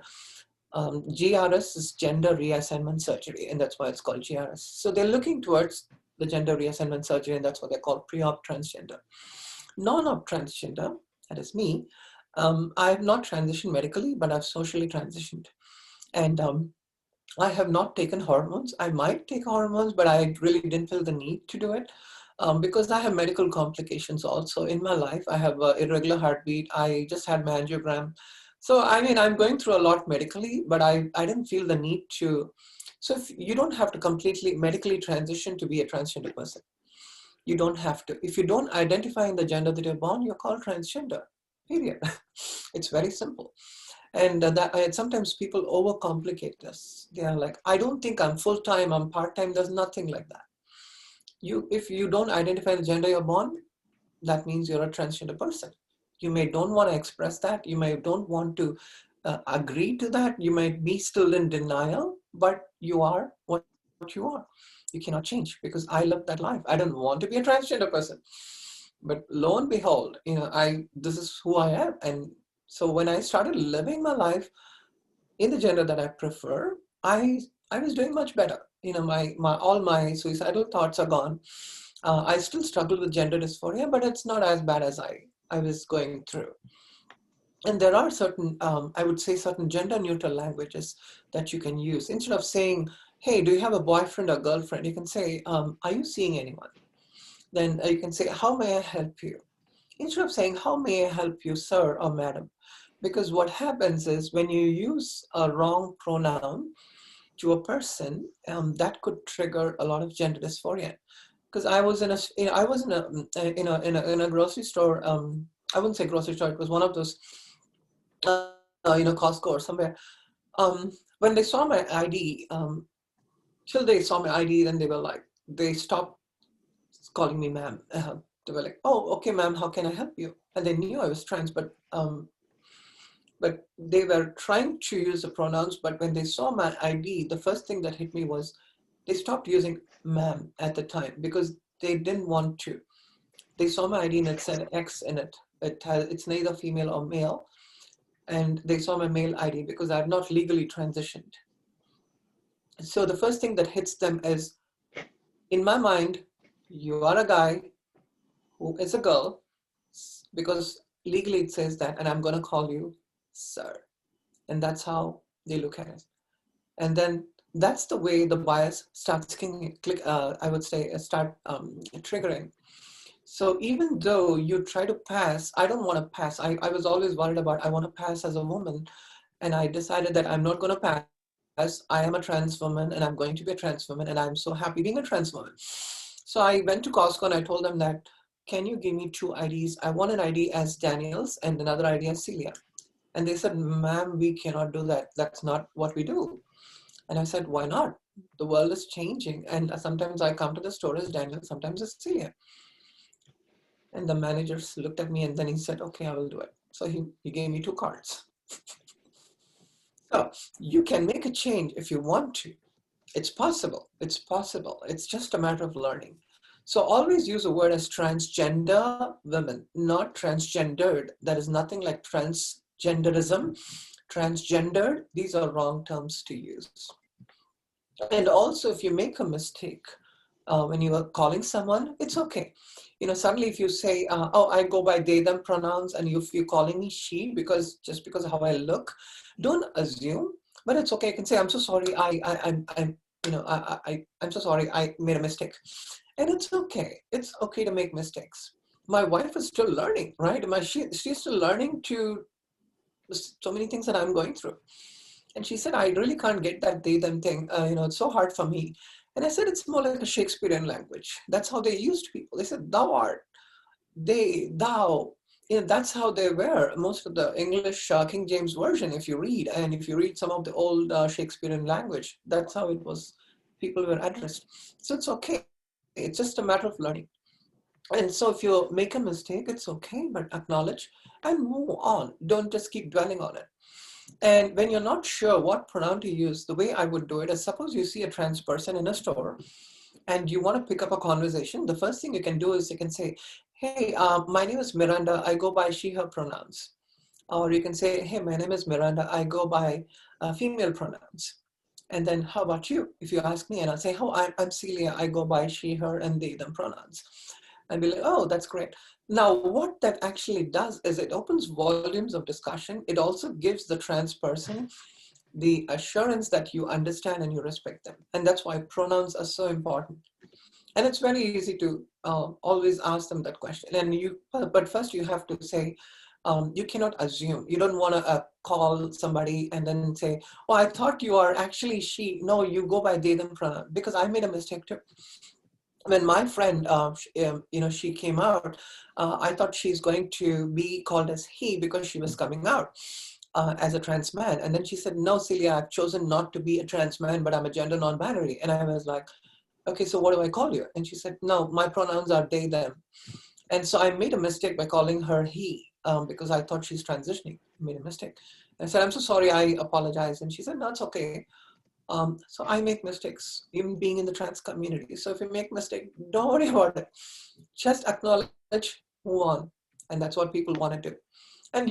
B: GRS is gender reassignment surgery, and that's why it's called GRS. So they're looking towards the gender reassignment surgery, and that's what they call pre-op transgender. Non-op transgender, that is me, I have not transitioned medically, but I've socially transitioned. And I have not taken hormones. I might take hormones, but I really didn't feel the need to do it because I have medical complications also in my life. I have irregular heartbeat. I just had my angiogram. So, I mean, I'm going through a lot medically, but I didn't feel the need to. So if you don't have to completely medically transition to be a transgender person. You don't have to. If you don't identify in the gender that you're born, you're called transgender, period. It's very simple. And sometimes people overcomplicate this. They are like, I don't think I'm full-time, I'm part-time. There's nothing like that. If you don't identify the gender you're born, that means you're a transgender person. You may don't want to express that. You may don't want to agree to that. You might be still in denial, but you are what you are. You cannot change, because I live that life. I don't want to be a transgender person. But lo and behold, this is who I am. And so when I started living my life in the gender that I prefer, I was doing much better. All my suicidal thoughts are gone. I still struggle with gender dysphoria, but it's not as bad as I was going through. And there are certain, I would say, certain gender neutral languages that you can use. Instead of saying, hey, do you have a boyfriend or girlfriend? You can say, are you seeing anyone? Then you can say, how may I help you? Instead of saying, how may I help you, sir or madam? Because what happens is when you use a wrong pronoun to a person, that could trigger a lot of gender dysphoria. Because I was in a grocery store. I wouldn't say grocery store. It was one of those, Costco or somewhere. When they saw my ID, till they saw my ID, then they stopped calling me ma'am. They were like, oh, okay, ma'am, how can I help you? And they knew I was trans, but they were trying to use the pronouns. But when they saw my ID, the first thing that hit me was they stopped using ma'am at the time, because they didn't want to. They saw my ID and it said X in it. It's neither female or male. And they saw my male ID because I have not legally transitioned. So the first thing that hits them is, in my mind, you are a guy who is a girl, because legally it says that, and I'm going to call you sir. And that's how they look at it. And then that's the way the bias starts triggering. So even though you try to pass, I don't want to pass. I was always worried about, I want to pass as a woman. And I decided that I'm not going to pass. I am a trans woman and I'm going to be a trans woman, and I'm so happy being a trans woman. So I went to Costco and I told them that, can you give me 2 IDs? I want an ID as Daniels and another ID as Celia. And they said, ma'am, we cannot do that. That's not what we do. And I said, why not? The world is changing. And sometimes I come to the store as Daniel, sometimes as Celia. And the manager looked at me and then he said, okay, I will do it. So he gave me 2 cards. So you can make a change if you want to. It's possible. It's possible. It's just a matter of learning. So always use a word as transgender women, not transgendered. That is nothing like transgenderism. Transgendered, these are wrong terms to use. And also, if you make a mistake when you are calling someone, it's okay. Suddenly if you say, oh, I go by they, them pronouns, and if you're calling me she, just because of how I look, don't assume, but it's okay. I can say, I'm so sorry. I'm so sorry. I made a mistake. And it's okay. It's okay to make mistakes. My wife is still learning, right? She's still learning to so many things that I'm going through. And she said, I really can't get that they, them thing. It's so hard for me. And I said, it's more like a Shakespearean language. That's how they used people. They said, thou art, they, thou. That's how they were. Most of the English King James Version, if you read, and if you read some of the old Shakespearean language, that's how it was. People were addressed. So it's okay. It's just a matter of learning. And so if you make a mistake, it's okay, but acknowledge and move on. Don't just keep dwelling on it. And when you're not sure what pronoun to use, the way I would do it is, suppose you see a trans person in a store and you want to pick up a conversation, the first thing you can do is you can say, hey, my name is Miranda. I go by she, her pronouns. Or you can say, hey, my name is Miranda. I go by female pronouns. And then how about you? If you ask me and I'll say, oh, I'm Celia. I go by she, her, and they, them pronouns. And be like, oh, that's great. Now, what that actually does is it opens volumes of discussion. It also gives the trans person the assurance that you understand and you respect them. And that's why pronouns are so important. And it's very easy to always ask them that question. But first you have to say, you cannot assume. You don't want to call somebody and then say, oh, I thought you are actually she. No, you go by they, them pronoun, because I made a mistake too. When my friend, she came out, I thought she's going to be called as he because she was coming out as a trans man. And then she said, no, Celia, I've chosen not to be a trans man, but I'm a gender non-binary. And I was like, okay, so what do I call you? And she said, no, my pronouns are they, them. And so I made a mistake by calling her he. because I thought she's transitioning. I made a mistake. I said, I'm so sorry, I apologize. And she said, no, it's okay. So I make mistakes, even being in the trans community. So if you make mistake, don't worry about it. Just acknowledge, move on. And that's what people want to do. And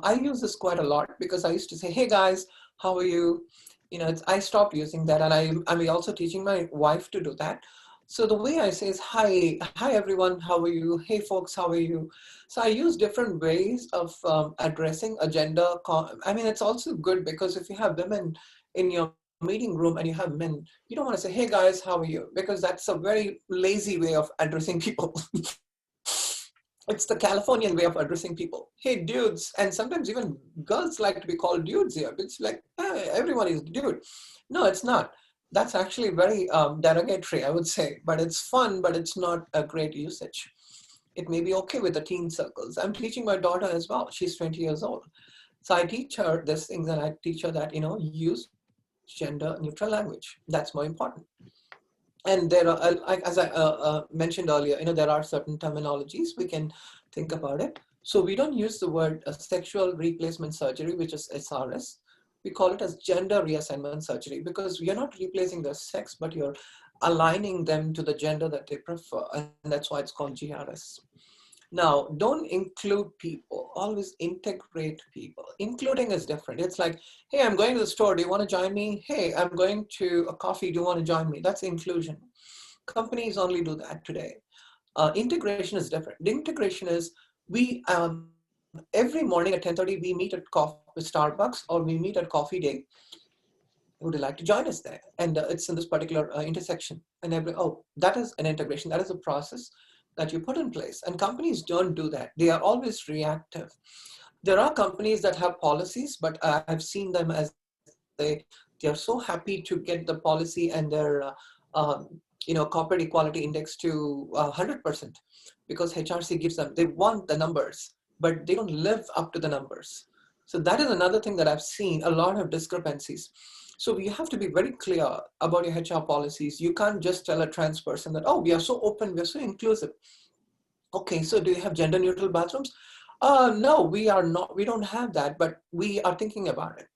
B: I use this quite a lot because I used to say, hey guys, how are you? You know, I stopped using that, and I'm also teaching my wife to do that. So the way I say is, hi everyone, how are you? Hey folks, how are you? So I use different ways of addressing a gender. I mean, it's also good because if you have women in your meeting room and you have men, you don't want to say, hey guys, how are you? Because that's a very lazy way of addressing people. It's the Californian way of addressing people. Hey, dudes. And sometimes even girls like to be called dudes here. It's like, hey, everyone is dude. No, it's not. That's actually very derogatory, I would say. But it's fun, but it's not a great usage. It may be okay with the teen circles. I'm teaching my daughter as well. She's 20 years old. So I teach her these things, and I teach her that, use gender neutral language. That's more important. And there are, as I mentioned earlier, there are certain terminologies we can think about it. So we don't use the word sexual replacement surgery, which is SRS. We call it as gender reassignment surgery because you're not replacing their sex, but you're aligning them to the gender that they prefer. And that's why it's called GRS. Now, don't include people, always integrate people. Including is different. It's like, hey, I'm going to the store, do you want to join me? Hey, I'm going to a coffee, do you want to join me? That's inclusion. Companies only do that today. Integration is different. The integration is, we, every morning at 10:30, we meet at Starbucks or we meet at Coffee Day. Would you like to join us there? And it's in this particular intersection. And that is an integration. That is a process that you put in place. And companies don't do that. They are always reactive. There are companies that have policies, but I've seen them as they're so happy to get the policy and their corporate equality index to 100% because HRC gives them, they want the numbers, but they don't live up to the numbers. So that is another thing that I've seen, a lot of discrepancies. So you have to be very clear about your HR policies. You can't just tell a trans person that, oh, we are so open, we are so inclusive. Okay, so do you have gender neutral bathrooms? No, we are not. We don't have that, but we are thinking about it.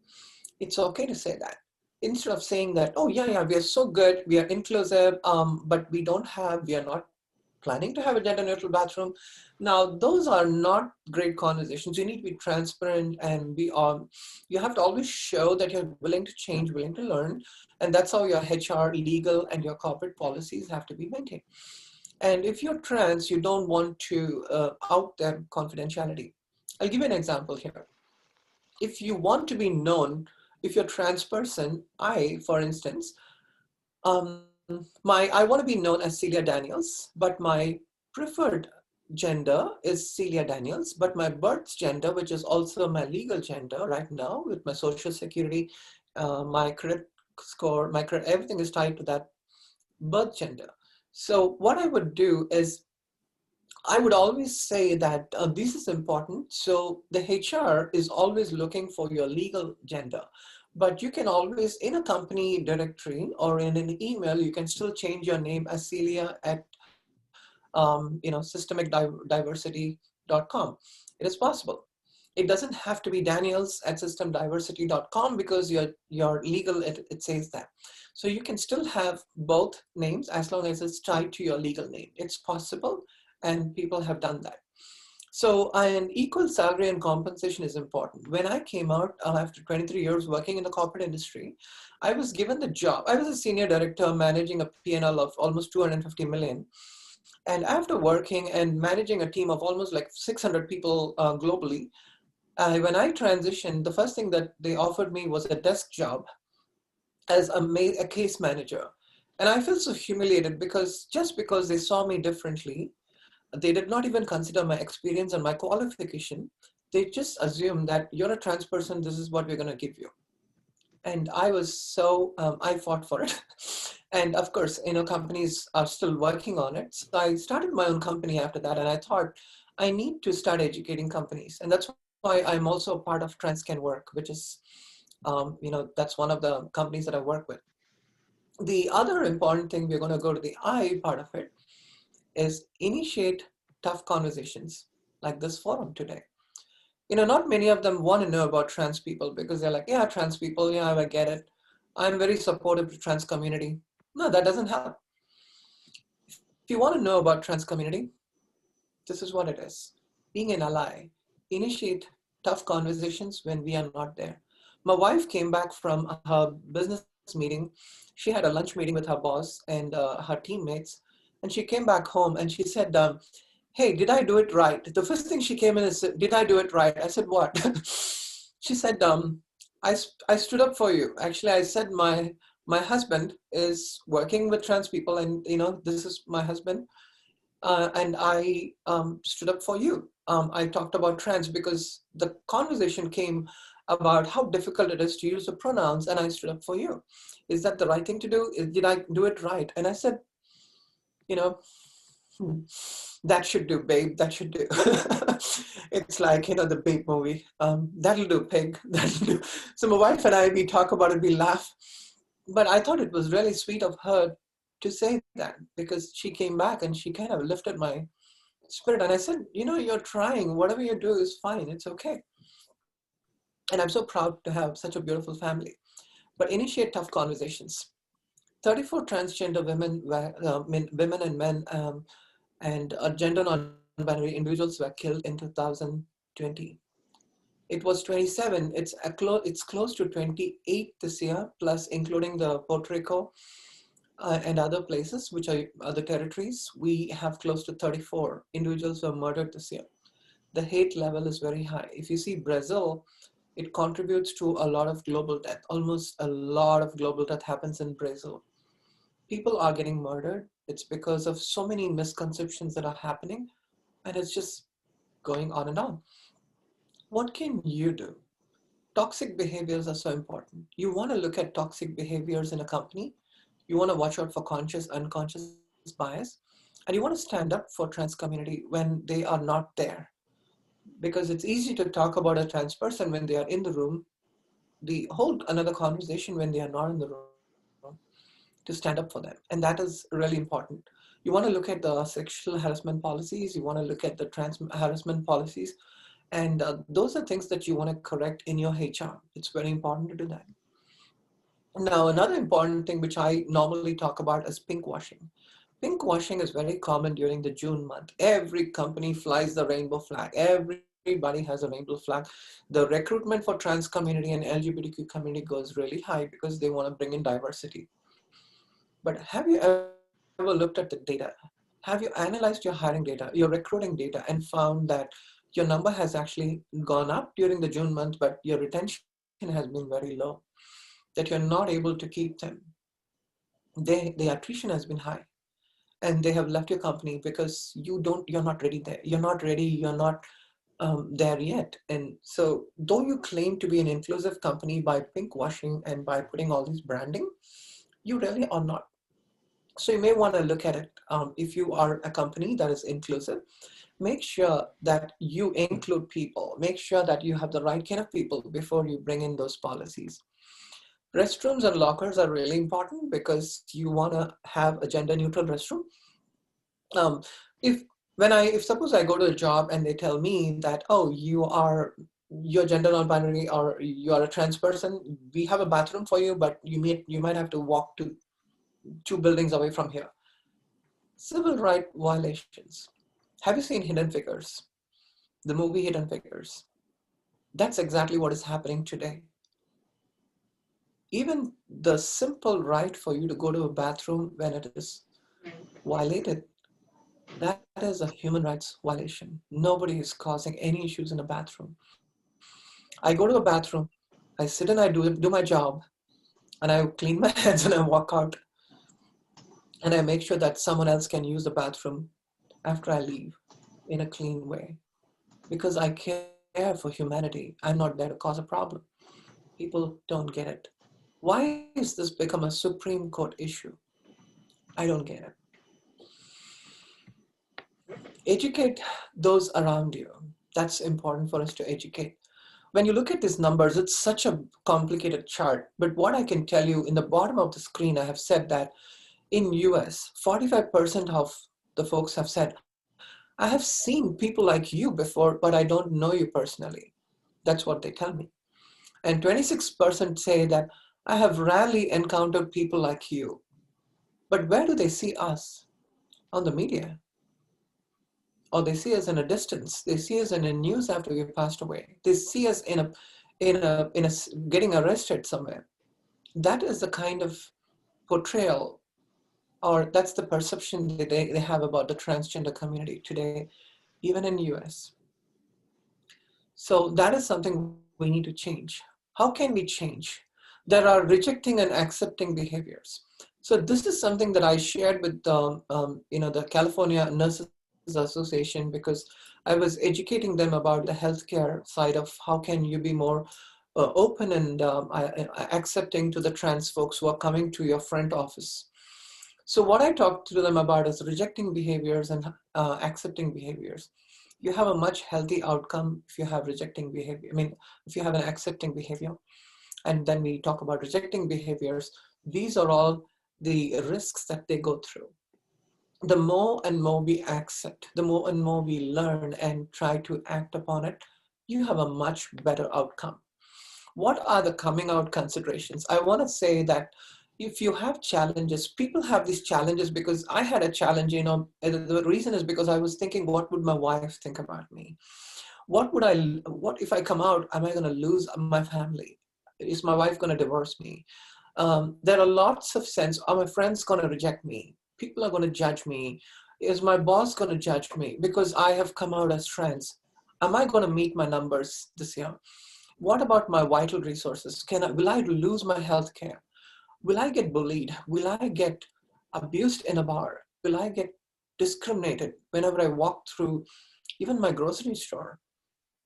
B: It's okay to say that. Instead of saying that, oh yeah, we are so good, we are inclusive, but we are not planning to have a gender neutral bathroom. Now, those are not great conversations. You need to be transparent and you have to always show that you're willing to change, willing to learn. And that's how your HR, legal, and your corporate policies have to be maintained. And if you're trans, you don't want to out their confidentiality. I'll give you an example here. If you want to be known, if you're a trans person, for instance, I want to be known as Celia Daniels, but my preferred gender is Celia Daniels, but my birth gender, which is also my legal gender right now with my social security, my credit score, everything is tied to that birth gender. So what I would do is I would always say that this is important. So the HR is always looking for your legal gender. But you can always, in a company directory or in an email, you can still change your name as Celia at systemicdiversity.com. It is possible. It doesn't have to be Daniels at systemdiversity.com because your legal, it says that. So you can still have both names as long as it's tied to your legal name. It's possible, and people have done that. So an equal salary and compensation is important. When I came out after 23 years working in the corporate industry, I was given the job. I was a senior director managing a P&L of almost 250 million. And after working and managing a team of almost like 600 people globally, when I transitioned, the first thing that they offered me was a desk job as a case manager. And I felt so humiliated because just because they saw me differently, they did not even consider my experience and my qualification. They just assumed that you're a trans person, this is what we're going to give you. And I was so, I fought for it. And of course, companies are still working on it. So I started my own company after that. And I thought I need to start educating companies. And that's why I'm also a part of Trans Can Work, which is, that's one of the companies that I work with. The other important thing, we're going to go to the I part of it, is initiate tough conversations like this forum today. Not many of them want to know about trans people because they're like, yeah, trans people, yeah, I get it. I'm very supportive to trans community. No, that doesn't help. If you want to know about trans community, this is what it is. Being an ally, initiate tough conversations when we are not there. My wife came back from her business meeting. She had a lunch meeting with her boss and her teammates. And she came back home and she said, hey, did I do it right? The first thing she came in and said, did I do it right? I said, what? She said, I stood up for you. Actually, I said my husband is working with trans people and, this is my husband. And I stood up for you. I talked about trans because the conversation came about how difficult it is to use the pronouns, and I stood up for you. Is that the right thing to do? Did I do it right? And I said, that should do, babe, that should do. It's like, the Babe movie. That'll do, pig, that'll do. So my wife and I, we talk about it, we laugh. But I thought it was really sweet of her to say that, because she came back and she kind of lifted my spirit. And I said, you're trying, whatever you do is fine, it's okay. And I'm so proud to have such a beautiful family. But initiate tough conversations. 34 transgender women and men and gender non-binary individuals were killed in 2020. It was 27, it's close to 28 this year, plus including the Puerto Rico and other places, which are other territories. We have close to 34 individuals who were murdered this year. The hate level is very high. If you see Brazil, it contributes to a lot of global death. Almost a lot of global death happens in Brazil. People are getting murdered. It's because of so many misconceptions that are happening, and it's just going on and on. What can you do? Toxic behaviors are so important. You want to look at toxic behaviors in a company. You want to watch out for conscious, unconscious bias, and you want to stand up for trans community when they are not there. Because it's easy to talk about a trans person when they are in the room, the whole another conversation when they are not in the room, to stand up for them. And that is really important. You want to look at the sexual harassment policies, you want to look at the trans harassment policies, and those are things that you want to correct in your HR. It's very important to do that. Now, another important thing which I normally talk about is pink washing. Pink washing is very common during the June month. Every company flies the rainbow flag. Everybody has a rainbow flag. The recruitment for trans community and LGBTQ community goes really high because they want to bring in diversity. But have you ever looked at the data? Have you analyzed your hiring data, your recruiting data, and found that your number has actually gone up during the June month, but your retention has been very low, that you're not able to keep them? The attrition has been high, and they have left your company because you're not ready there. You're not ready, you're not there yet. And so though you claim to be an inclusive company by pink washing and by putting all this branding, you really are not. So you may want to look at it. If you are a company that is inclusive, make sure that you include people. Make sure that you have the right kind of people before you bring in those policies. Restrooms and lockers are really important because you want to have a gender neutral restroom. If suppose I go to a job and they tell me that, oh, you're gender non-binary or you are a trans person, we have a bathroom for you, but you might have to walk to 2 buildings away from here. Civil rights violations. Have you seen Hidden Figures? The movie Hidden Figures. That's exactly what is happening today. Even the simple right for you to go to a bathroom when it is violated, that is a human rights violation. Nobody is causing any issues in a bathroom. I go to a bathroom, I sit and I do my job, and I clean my hands and I walk out. And I make sure that someone else can use the bathroom after I leave in a clean way. Because I care for humanity. I'm not there to cause a problem. People don't get it. Why has this become a Supreme Court issue? I don't get it. Educate those around you. That's important for us to educate. When you look at these numbers, it's such a complicated chart. But what I can tell you, in the bottom of the screen, I have said that in US, 45% of the folks have said, I have seen people like you before, but I don't know you personally. That's what they tell me. And 26% say that I have rarely encountered people like you. But where do they see us? On the media. Or they see us in a distance. They see us in the news after we passed away. They see us in a getting arrested somewhere. That is the kind of portrayal, or that's the perception that they have about the transgender community today, even in US. So that is something we need to change. How can we change? There are rejecting and accepting behaviors. So this is something that I shared with the California Nurses Association, because I was educating them about the healthcare side of how can you be more open and accepting to the trans folks who are coming to your front office. So what I talked to them about is rejecting behaviors and accepting behaviors. You have a much healthy outcome if you have rejecting behavior. I mean, if you have an accepting behavior. And then we talk about rejecting behaviors. These are all the risks that they go through. The more and more we accept, the more and more we learn and try to act upon it, you have a much better outcome. What are the coming out considerations? I want to say that if you have challenges, people have these challenges because I had a challenge, the reason is because I was thinking, what would my wife think about me? What if I come out, am I going to lose my family? Is my wife going to divorce me? There are lots of sense. Are my friends going to reject me? People are going to judge me. Is my boss going to judge me because I have come out as trans? Am I going to meet my numbers this year? What about my vital resources? Will I lose my health care? Will I get bullied? Will I get abused in a bar? Will I get discriminated whenever I walk through even my grocery store?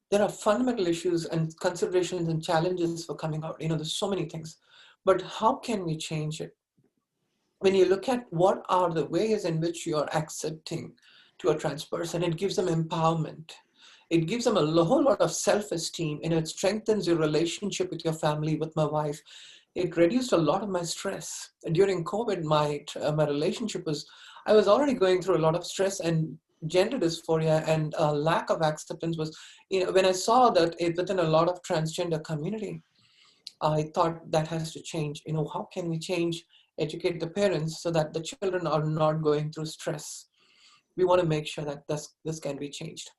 B: There are fundamental issues and considerations and challenges for coming out. There's so many things. But how can we change it? When you look at what are the ways in which you are accepting to a trans person, it gives them empowerment. It gives them a whole lot of self-esteem, and it strengthens your relationship with your family, with my wife. It reduced a lot of my stress. During COVID, my relationship I was already going through a lot of stress, and gender dysphoria and lack of acceptance was, when I saw that within a lot of transgender community, I thought that has to change. How can we change, educate the parents so that the children are not going through stress? We want to make sure that this can be changed.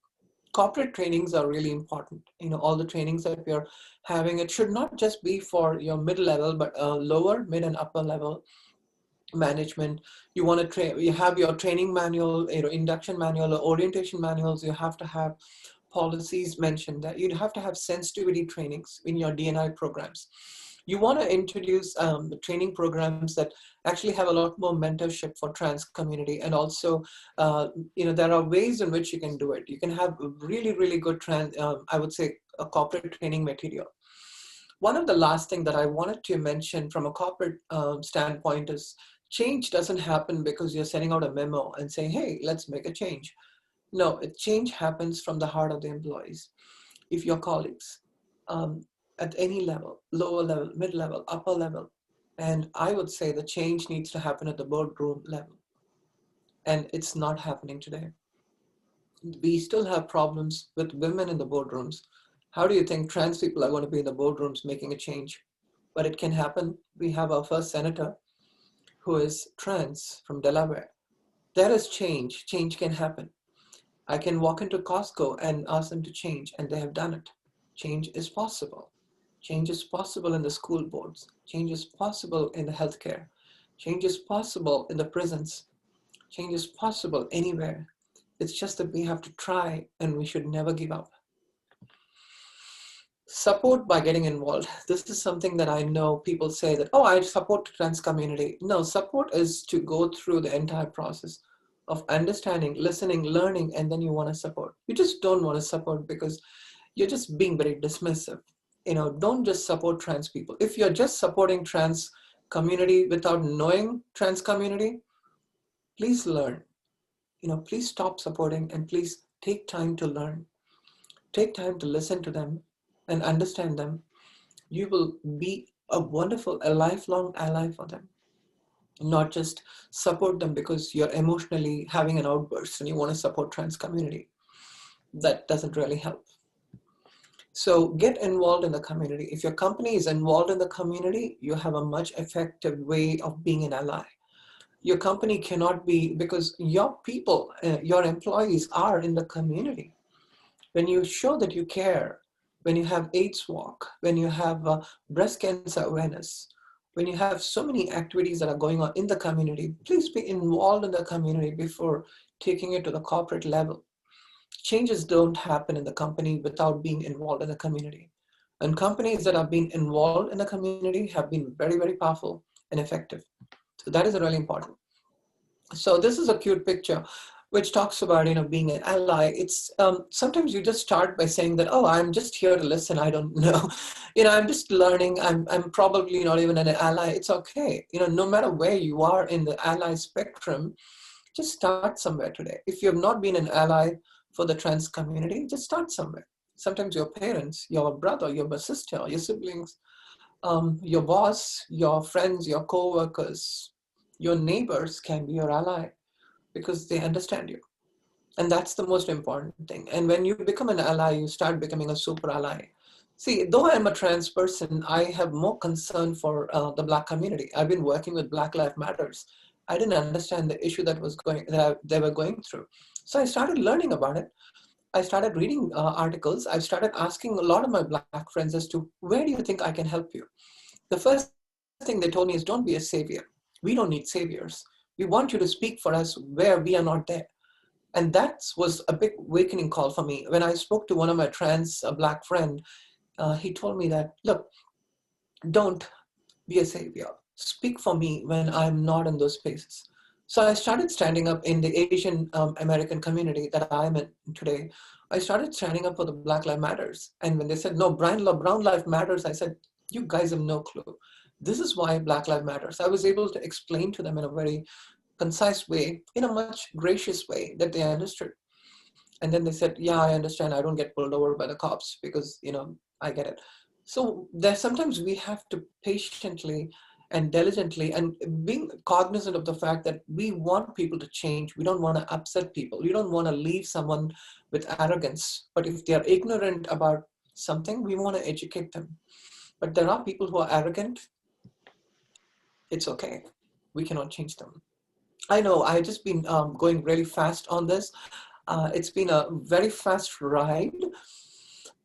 B: Corporate trainings are really important. All the trainings that we are having, it should not just be for your mid-level, but lower, mid, and upper level management. You want to train. You have your training manual, induction manual, or orientation manuals. You have to have policies mentioned that. You have to have sensitivity trainings in your D&I programs. You want to introduce the training programs that actually have a lot more mentorship for trans community. And also, there are ways in which you can do it. You can have really, really good I would say a corporate training material. One of the last thing that I wanted to mention from a corporate standpoint is change doesn't happen because you're sending out a memo and saying, hey, let's make a change. No, change happens from the heart of the employees. If your colleagues, at any level, lower level, mid-level, upper level, and I would say the change needs to happen at the boardroom level. And it's not happening today. We still have problems with women in the boardrooms. How do you think trans people are going to be in the boardrooms making a change? But it can happen. We have our first senator who is trans from Delaware. There is change. Change can happen. I can walk into Costco and ask them to change, and they have done it. Change is possible. Change is possible in the school boards. Change is possible in the healthcare. Change is possible in the prisons. Change is possible anywhere. It's just that we have to try, and we should never give up. Support by getting involved. This is something that I know people say that, oh, I support the trans community. No, support is to go through the entire process of understanding, listening, learning, and then you want to support. You just don't want to support because you're just being very dismissive. Don't just support trans people. If you're just supporting trans community without knowing trans community, please learn. Please stop supporting and please take time to learn. Take time to listen to them and understand them. You will be a lifelong ally for them. Not just support them because you're emotionally having an outburst and you want to support trans community. That doesn't really help. So get involved in the community. If your company is involved in the community, you have a much effective way of being an ally. Your company cannot be, because your people, your employees are in the community. When you show that you care, when you have AIDS walk, when you have breast cancer awareness, when you have so many activities that are going on in the community, please be involved in the community before taking it to the corporate level. Changes don't happen in the company without being involved in the community. And companies that have been involved in the community have been very, very powerful and effective. So that is really important. So this is a cute picture which talks about, being an ally. It's sometimes you just start by saying that, oh, I'm just here to listen. I don't know. I'm just learning. I'm probably not even an ally. It's okay. No matter where you are in the ally spectrum, just start somewhere today. If you have not been an ally for the trans community, just start somewhere. Sometimes your parents, your brother, your sister, your siblings, your boss, your friends, your co-workers, your neighbors can be your ally because they understand you. And that's the most important thing. And when you become an ally, you start becoming a super ally. See, though I'm a trans person, I have more concern for the Black community. I've been working with Black Lives Matters. I didn't understand the issue that they were going through. So I started learning about it. I started reading articles. I started asking a lot of my Black friends as to, where do you think I can help you? The first thing they told me is, don't be a savior. We don't need saviors. We want you to speak for us where we are not there. And that was a big awakening call for me. When I spoke to one of my trans Black friend, he told me that, look, don't be a savior. Speak for me when I'm not in those spaces. So I started standing up in the Asian American community that I'm in today. I started standing up for the Black Lives Matters. And when they said, no, Brown Lives Matters, I said, you guys have no clue. This is why Black Lives Matters. I was able to explain to them in a very concise way, in a much gracious way that they understood. And then they said, yeah, I understand. I don't get pulled over by the cops because, I get it. So there sometimes we have to patiently and diligently and being cognizant of the fact that we want people to change. We don't want to upset people. We don't want to leave someone with arrogance. But if they are ignorant about something, we want to educate them. But there are people who are arrogant. It's okay. We cannot change them. I know I've just been going really fast on this. It's been a very fast ride.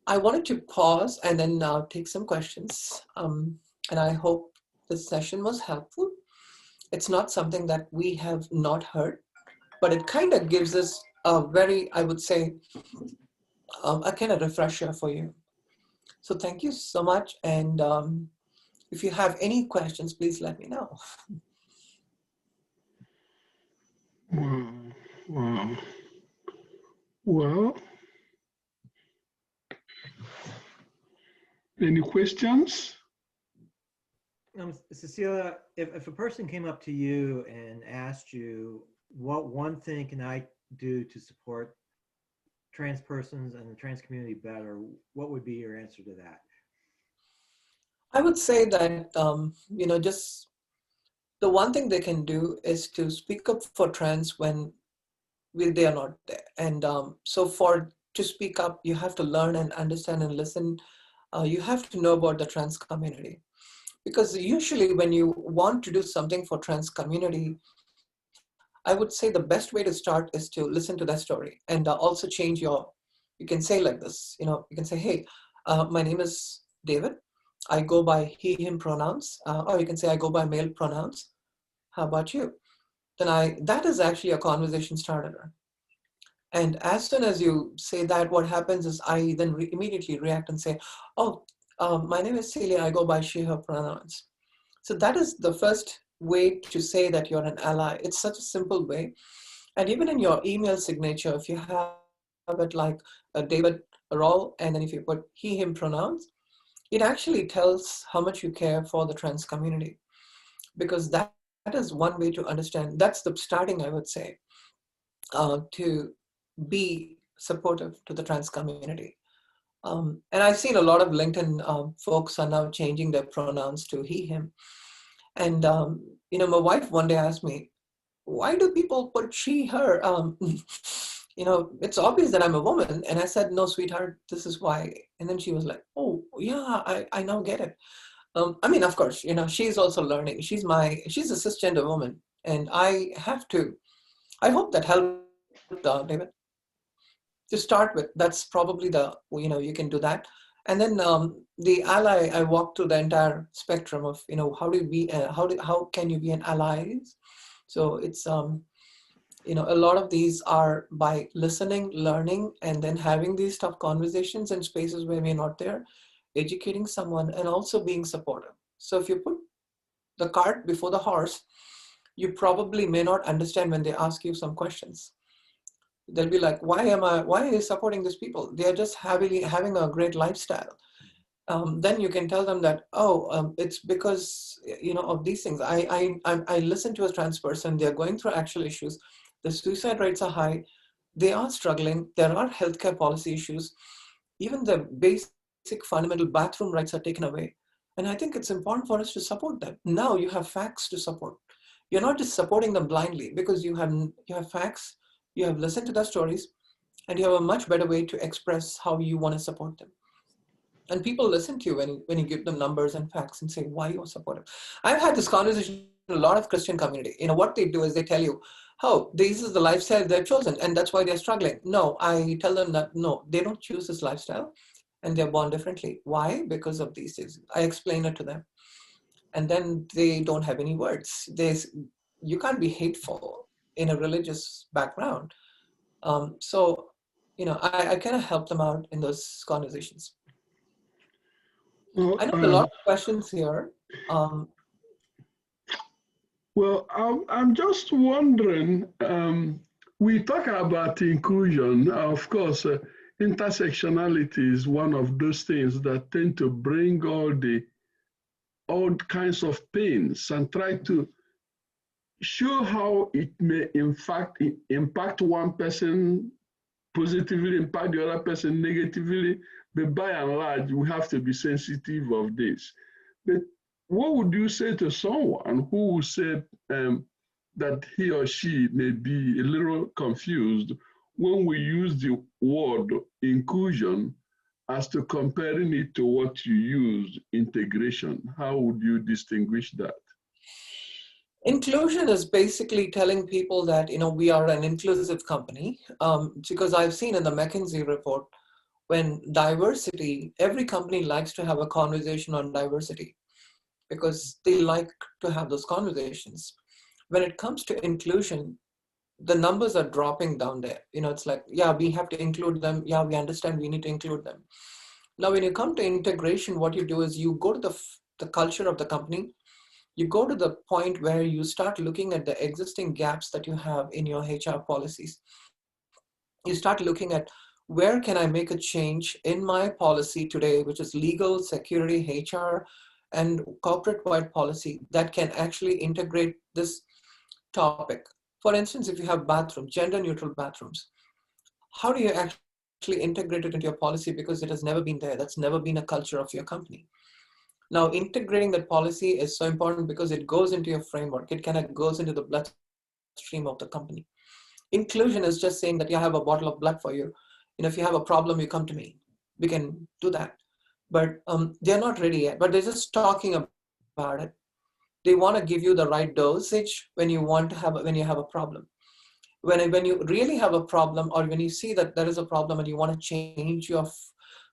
B: I wanted to pause and then take some questions. And I hope this session was helpful. It's not something that we have not heard, but it kind of gives us a very, I would say, a kind of refresher for you. So thank you so much. And if you have any questions, please let me know.
A: Wow. Well, any questions?
F: Cecilia, if a person came up to you and asked you, what one thing can I do to support trans persons and the trans community better, what would be your answer to that?
B: I would say that, just the one thing they can do is to speak up for trans when they are not there. And so to speak up, you have to learn and understand and listen. You have to know about the trans community. Because usually when you want to do something for trans community, I would say the best way to start is to listen to that story and also change you can say like this, you can say, hey, my name is David. I go by he, him pronouns, or you can say I go by male pronouns. How about you? Then that is actually a conversation starter. And as soon as you say that, what happens is I then immediately react and say, oh, my name is Celia, I go by she, her pronouns. So that is the first way to say that you're an ally. It's such a simple way. And even in your email signature, if you have it like David Rawl, and then if you put he, him pronouns, it actually tells how much you care for the trans community. Because that is one way to understand. That's the starting, I would say, to be supportive to the trans community. And I've seen a lot of LinkedIn folks are now changing their pronouns to he, him. And, my wife one day asked me, why do people put she, her? it's obvious that I'm a woman. And I said, no, sweetheart, this is why. And then she was like, oh, yeah, I now get it. I mean, of course, she's also learning. She's a cisgender woman. And I hope that helped, David. To start with, that's probably you can do that. And then the ally, I walked through the entire spectrum of, how can you be an ally? So it's, a lot of these are by listening, learning, and then having these tough conversations in spaces where we're not there, educating someone, and also being supportive. So if you put the cart before the horse, you probably may not understand when they ask you some questions. They'll be like, why are you supporting these people? They are just having a great lifestyle. Then you can tell them that, it's because, of these things. I listen to a trans person, they're going through actual issues. The suicide rates are high. They are struggling. There are healthcare policy issues. Even the basic fundamental bathroom rights are taken away. And I think it's important for us to support them. Now you have facts to support. You're not just supporting them blindly, because you have facts, you have listened to their stories, and you have a much better way to express how you want to support them. And people listen to you when you give them numbers and facts and say why you're supportive. I've had this conversation in a lot of Christian community. What they do is they tell you, oh, this is the lifestyle they've chosen, and that's why they're struggling. No, I tell them that, no, they don't choose this lifestyle, and they're born differently. Why? Because of these things. I explain it to them. And then they don't have any words. You can't be hateful in a religious background. So, I kind of help them out in those conversations.
A: Well,
B: I know a lot of questions here.
A: Well, I'm just wondering, we talk about inclusion. Of course, intersectionality is one of those things that tend to bring all kinds of pains and try to show how it may in fact impact one person positively, impact the other person negatively. But by and large, we have to be sensitive of this. But what would you say to someone who would say that he or she may be a little confused when we use the word inclusion as to comparing it to what you use, integration? How would you distinguish that?
B: Inclusion is basically telling people that, we are an inclusive company, because I've seen in the McKinsey report, when diversity, every company likes to have a conversation on diversity because they like to have those conversations. When it comes to inclusion, the numbers are dropping down there. It's like, yeah, we have to include them. Yeah, we understand we need to include them. Now, when you come to integration, what you do is you go to the culture of the company. You go to the point where you start looking at the existing gaps that you have in your HR policies. You start looking at, where can I make a change in my policy today, which is legal, security, HR, and corporate-wide policy that can actually integrate this topic. For instance, if you have bathrooms, gender-neutral bathrooms, how do you actually integrate it into your policy, because it has never been there? That's never been a culture of your company. Now, integrating that policy is so important because it goes into your framework. It kind of goes into the bloodstream of the company. Inclusion is just saying that you have a bottle of blood for you. If you have a problem, you come to me. We can do that. But they're not ready yet, but they're just talking about it. They want to give you the right dosage when you have a problem. When you really have a problem, or when you see that there is a problem and you want to change your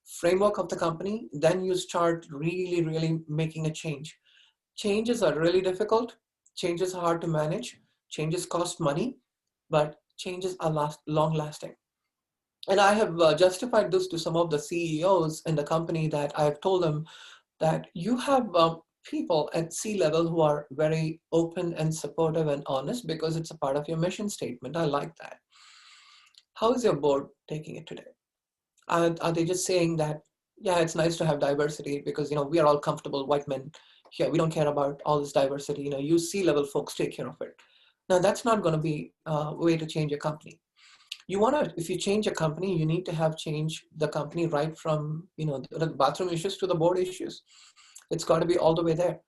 B: framework of the company, then you start really, really making a change. Changes are really difficult. Changes are hard to manage. Changes cost money, but changes are long lasting. And I have justified this to some of the CEOs in the company, that I've told them that you have people at C-level who are very open and supportive and honest, because it's a part of your mission statement. I like that. How is your board taking it today? Are they just saying that, yeah, it's nice to have diversity because, we are all comfortable white men here. We don't care about all this diversity. You C-level folks take care of it. Now, that's not going to be a way to change your company. If you change a company, you need to have changed the company right from, the bathroom issues to the board issues. It's got to be all the way there.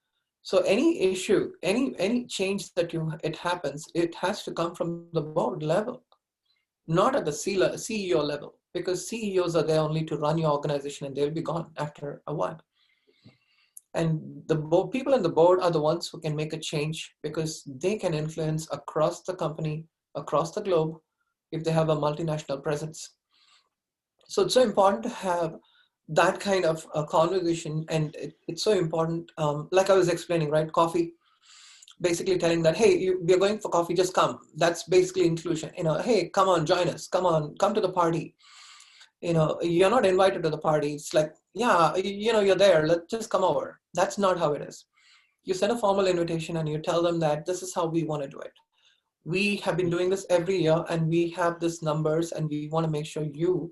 B: So any issue, any change that it happens, it has to come from the board level. not at the CEO level, because CEOs are there only to run your organization and they'll be gone after a while. And the people in the board are the ones who can make a change because they can influence across the company, across the globe, if they have a multinational presence. So it's so important to have that kind of a conversation, and it's so important. Like I was explaining, right? Coffee, basically telling that, hey, we're going for coffee, just come. That's basically inclusion. Hey, come on, join us. Come to the party. You're not invited to the party. It's like, yeah, you're there. Let's just come over. That's not how it is. You send a formal invitation and you tell them that this is how we want to do it. We have been doing this every year and we have this numbers and we want to make sure you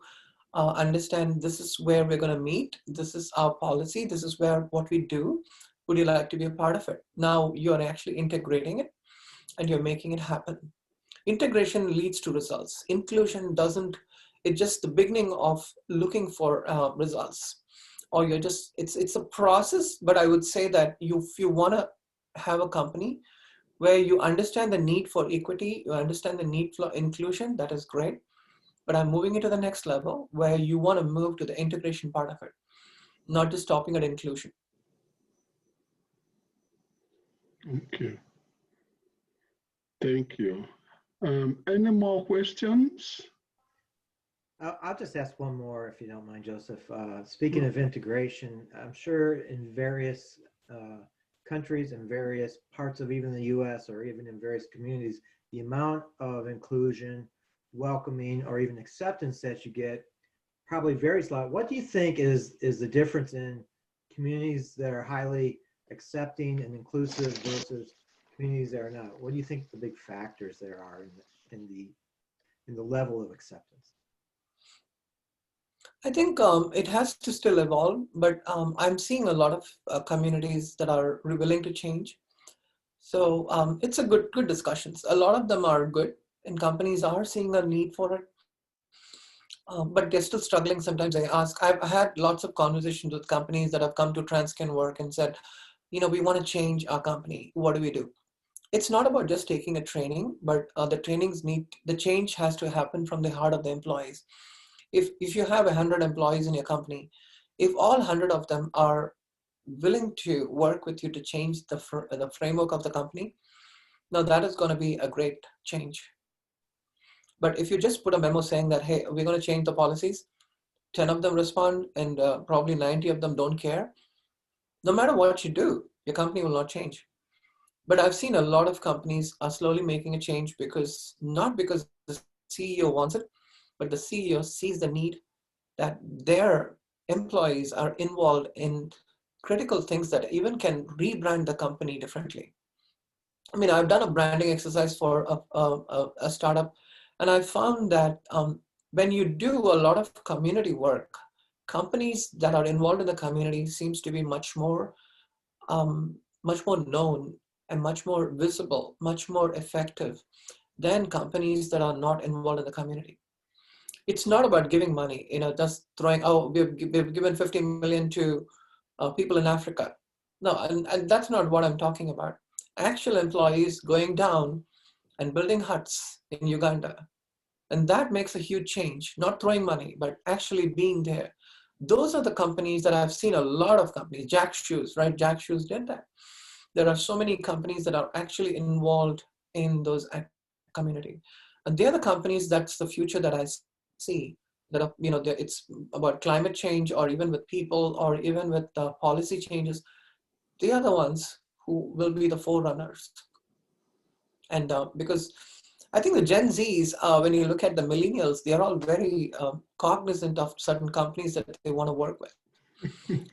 B: understand this is where we're going to meet. This is our policy. This is what we do. Would you like to be a part of it? Now you're actually integrating it and you're making it happen. Integration leads to results. Inclusion doesn't. It's just the beginning of looking for results. Or it's a process, but I would say that if you want to have a company where you understand the need for equity, you understand the need for inclusion, that is great. But I'm moving it to the next level where you want to move to the integration part of it, not just stopping at inclusion.
A: Okay. Thank you. Any more questions?
F: I'll just ask one more, if you don't mind, Joseph. Speaking of integration, I'm sure in various countries and various parts of even the US or even in various communities, the amount of inclusion, welcoming, or even acceptance that you get probably varies a lot. What do you think is the difference in communities that are highly accepting and inclusive versus communities that are not? What do you think the big factors there are in the level of acceptance?
B: I think it has to still evolve, but I'm seeing a lot of communities that are willing to change. So it's a good discussions. A lot of them are good, and companies are seeing a need for it. But they're still struggling. Sometimes I ask, I've had lots of conversations with companies that have come to Transgen work and said, we want to change our company. What do we do? It's not about just taking a training, but the change has to happen from the heart of the employees. If you have 100 employees in your company, if all 100 of them are willing to work with you to change the framework of the company, now that is going to be a great change. But if you just put a memo saying that, hey, we're going to change the policies, 10 of them respond and probably 90 of them don't care, no matter what you do, your company will not change. But I've seen a lot of companies are slowly making a change not because the CEO wants it, but the CEO sees the need that their employees are involved in critical things that even can rebrand the company differently. I mean, I've done a branding exercise for a startup, and I found that when you do a lot of community work, companies that are involved in the community seems to be much more known and much more visible, much more effective than companies that are not involved in the community. It's not about giving money, just throwing, we've given 50 million to people in Africa. No, and that's not what I'm talking about. Actual employees going down and building huts in Uganda. And that makes a huge change, not throwing money, but actually being there. Those are the companies that I've seen a lot of companies. Jack Shoes, right? Jack Shoes did that. There are so many companies that are actually involved in those community. And they're the companies, that's the future that I see. That are, it's about climate change, or even with people, or even with policy changes. They are the ones who will be the forerunners. And because I think the Gen Zs, when you look at the millennials, they are all very cognizant of certain companies that they want to work with.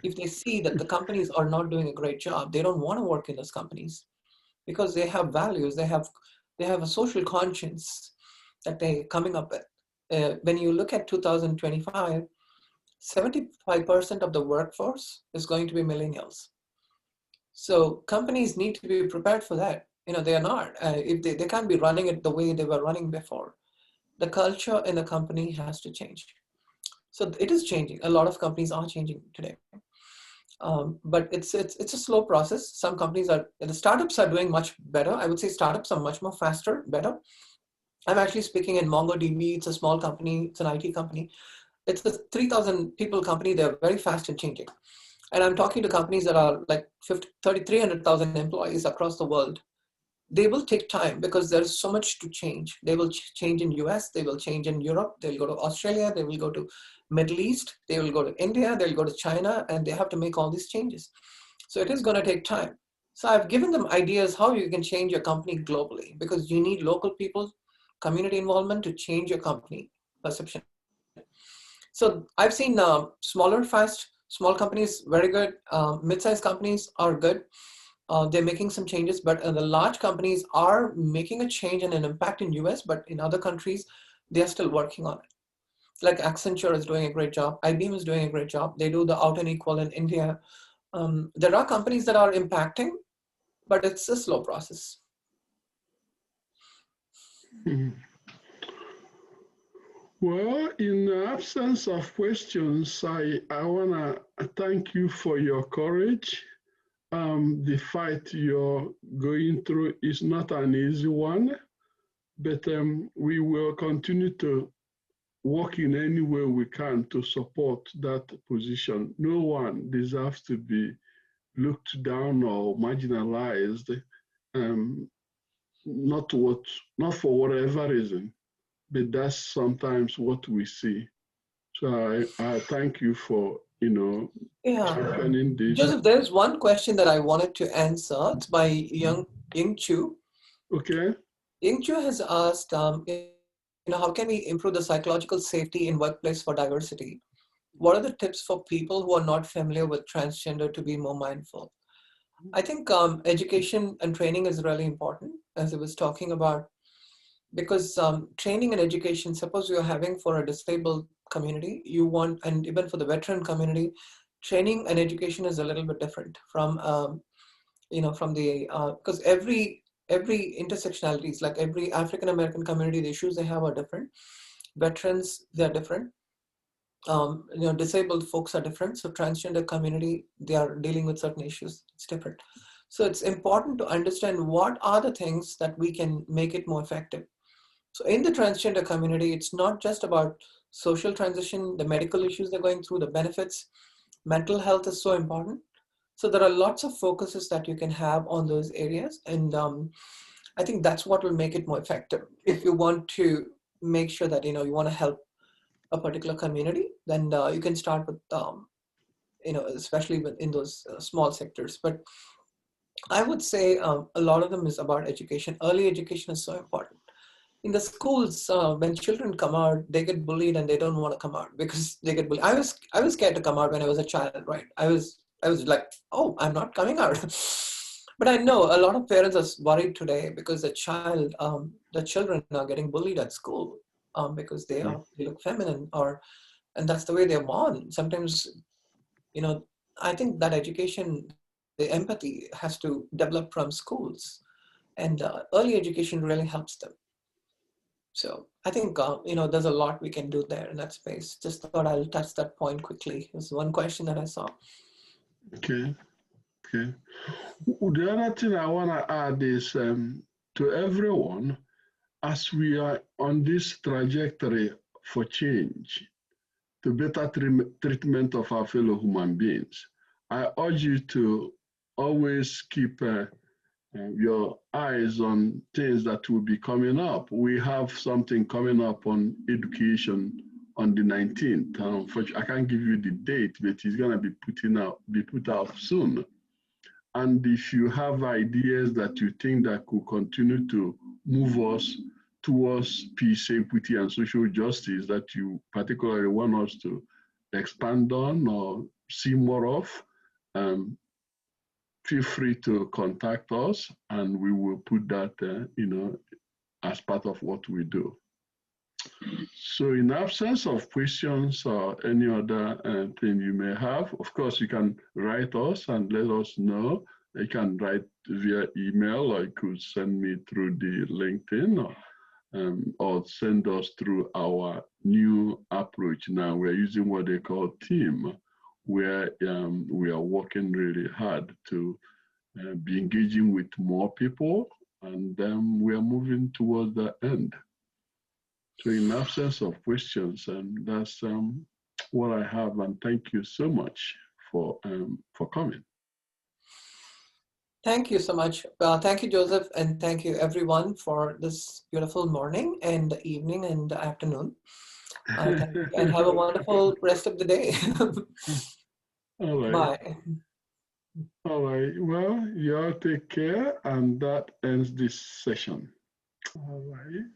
B: If they see that the companies are not doing a great job, they don't want to work in those companies because they have values, they have a social conscience that they're coming up with. When you look at 2025, 75% of the workforce is going to be millennials. So companies need to be prepared for that. They are not. If they can't be running it the way they were running before. The culture in the company has to change. So it is changing. A lot of companies are changing today. But it's a slow process. Some companies the startups are doing much better. I would say startups are much more faster, better. I'm actually speaking in MongoDB. It's a small company. It's an IT company. It's a 3,000 people company. They're very fast in changing. And I'm talking to companies that are like 300,000 employees across the world. They will take time because there's so much to change. They will change in US, they will change in Europe, they'll go to Australia, they will go to Middle East, they will go to India, they'll go to China, and they have to make all these changes. So it is going to take time. So I've given them ideas how you can change your company globally, because you need local people, community involvement to change your company perception. So I've seen small companies, very good. Mid-sized companies are good. They're making some changes, but the large companies are making a change and an impact in US, but in other countries, they're still working on it. Like Accenture is doing a great job. IBM is doing a great job. They do the out and equal in India. There are companies that are impacting, but it's a slow process.
A: Well, in the absence of questions, I want to thank you for your courage. The fight you're going through is not an easy one, but we will continue to work in any way we can to support that position. No one deserves to be looked down or marginalized, not for whatever reason, but that's sometimes what we see. So I thank you for, championing this.
B: Joseph, there's one question that I wanted to answer. It's by Ying Chu.
A: Okay.
B: Ying Chu has asked, how can we improve the psychological safety in workplace for diversity? What are the tips for people who are not familiar with transgender to be more mindful? I think education and training is really important, as I was talking about, because training and education, suppose you're having for a disabled community, and even for the veteran community, training and education is a little bit different from, because every intersectionalities, like every African American community, the issues they have are different. Veterans, they're different. Disabled folks are different. So transgender community, they are dealing with certain issues. It's different. So it's important to understand what are the things that we can make it more effective. So in the transgender community, it's not just about social transition, the medical issues they're going through, the benefits. Mental health is so important. So there are lots of focuses that you can have on those areas. And I think that's what will make it more effective. If you want to make sure that, you want to help a particular community, then you can start with, especially in those small sectors. But I would say a lot of them is about education. Early education is so important. In the schools, when children come out, they get bullied and they don't want to come out because they get bullied. I was scared to come out when I was a child, right? I was like, oh, I'm not coming out. But I know a lot of parents are worried today because the children are getting bullied at school because they look feminine, and that's the way they're born. Sometimes, I think that education, the empathy has to develop from schools, and early education really helps them. So I think, there's a lot we can do there in that space. Just thought I'll touch that point quickly. It was one question that I saw.
A: Okay. The other thing I want to add is to everyone, as we are on this trajectory for change, to better treatment of our fellow human beings, I urge you to always keep your eyes on things that will be coming up. We have something coming up on education on the 19th. Unfortunately, I can't give you the date, but it's going to be put out soon. And if you have ideas that you think that could continue to move us towards peace, equity, and social justice that you particularly want us to expand on or see more of, feel free to contact us and we will put that, as part of what we do. So in absence of questions or any other thing you may have, of course, you can write us and let us know. You can write via email, or you could send me through the LinkedIn, or send us through our new approach. Now we're using what they call team, where we are working really hard to be engaging with more people, and we are moving towards the end. So in absence of questions, that's what I have. And thank you so much for coming.
B: Thank you so much. Thank you, Joseph, and thank you everyone for this beautiful morning and evening and afternoon. Thank you, and have a wonderful rest of the day.
A: All right.
B: Bye.
A: All right. Well, you all take care, and that ends this session. All right.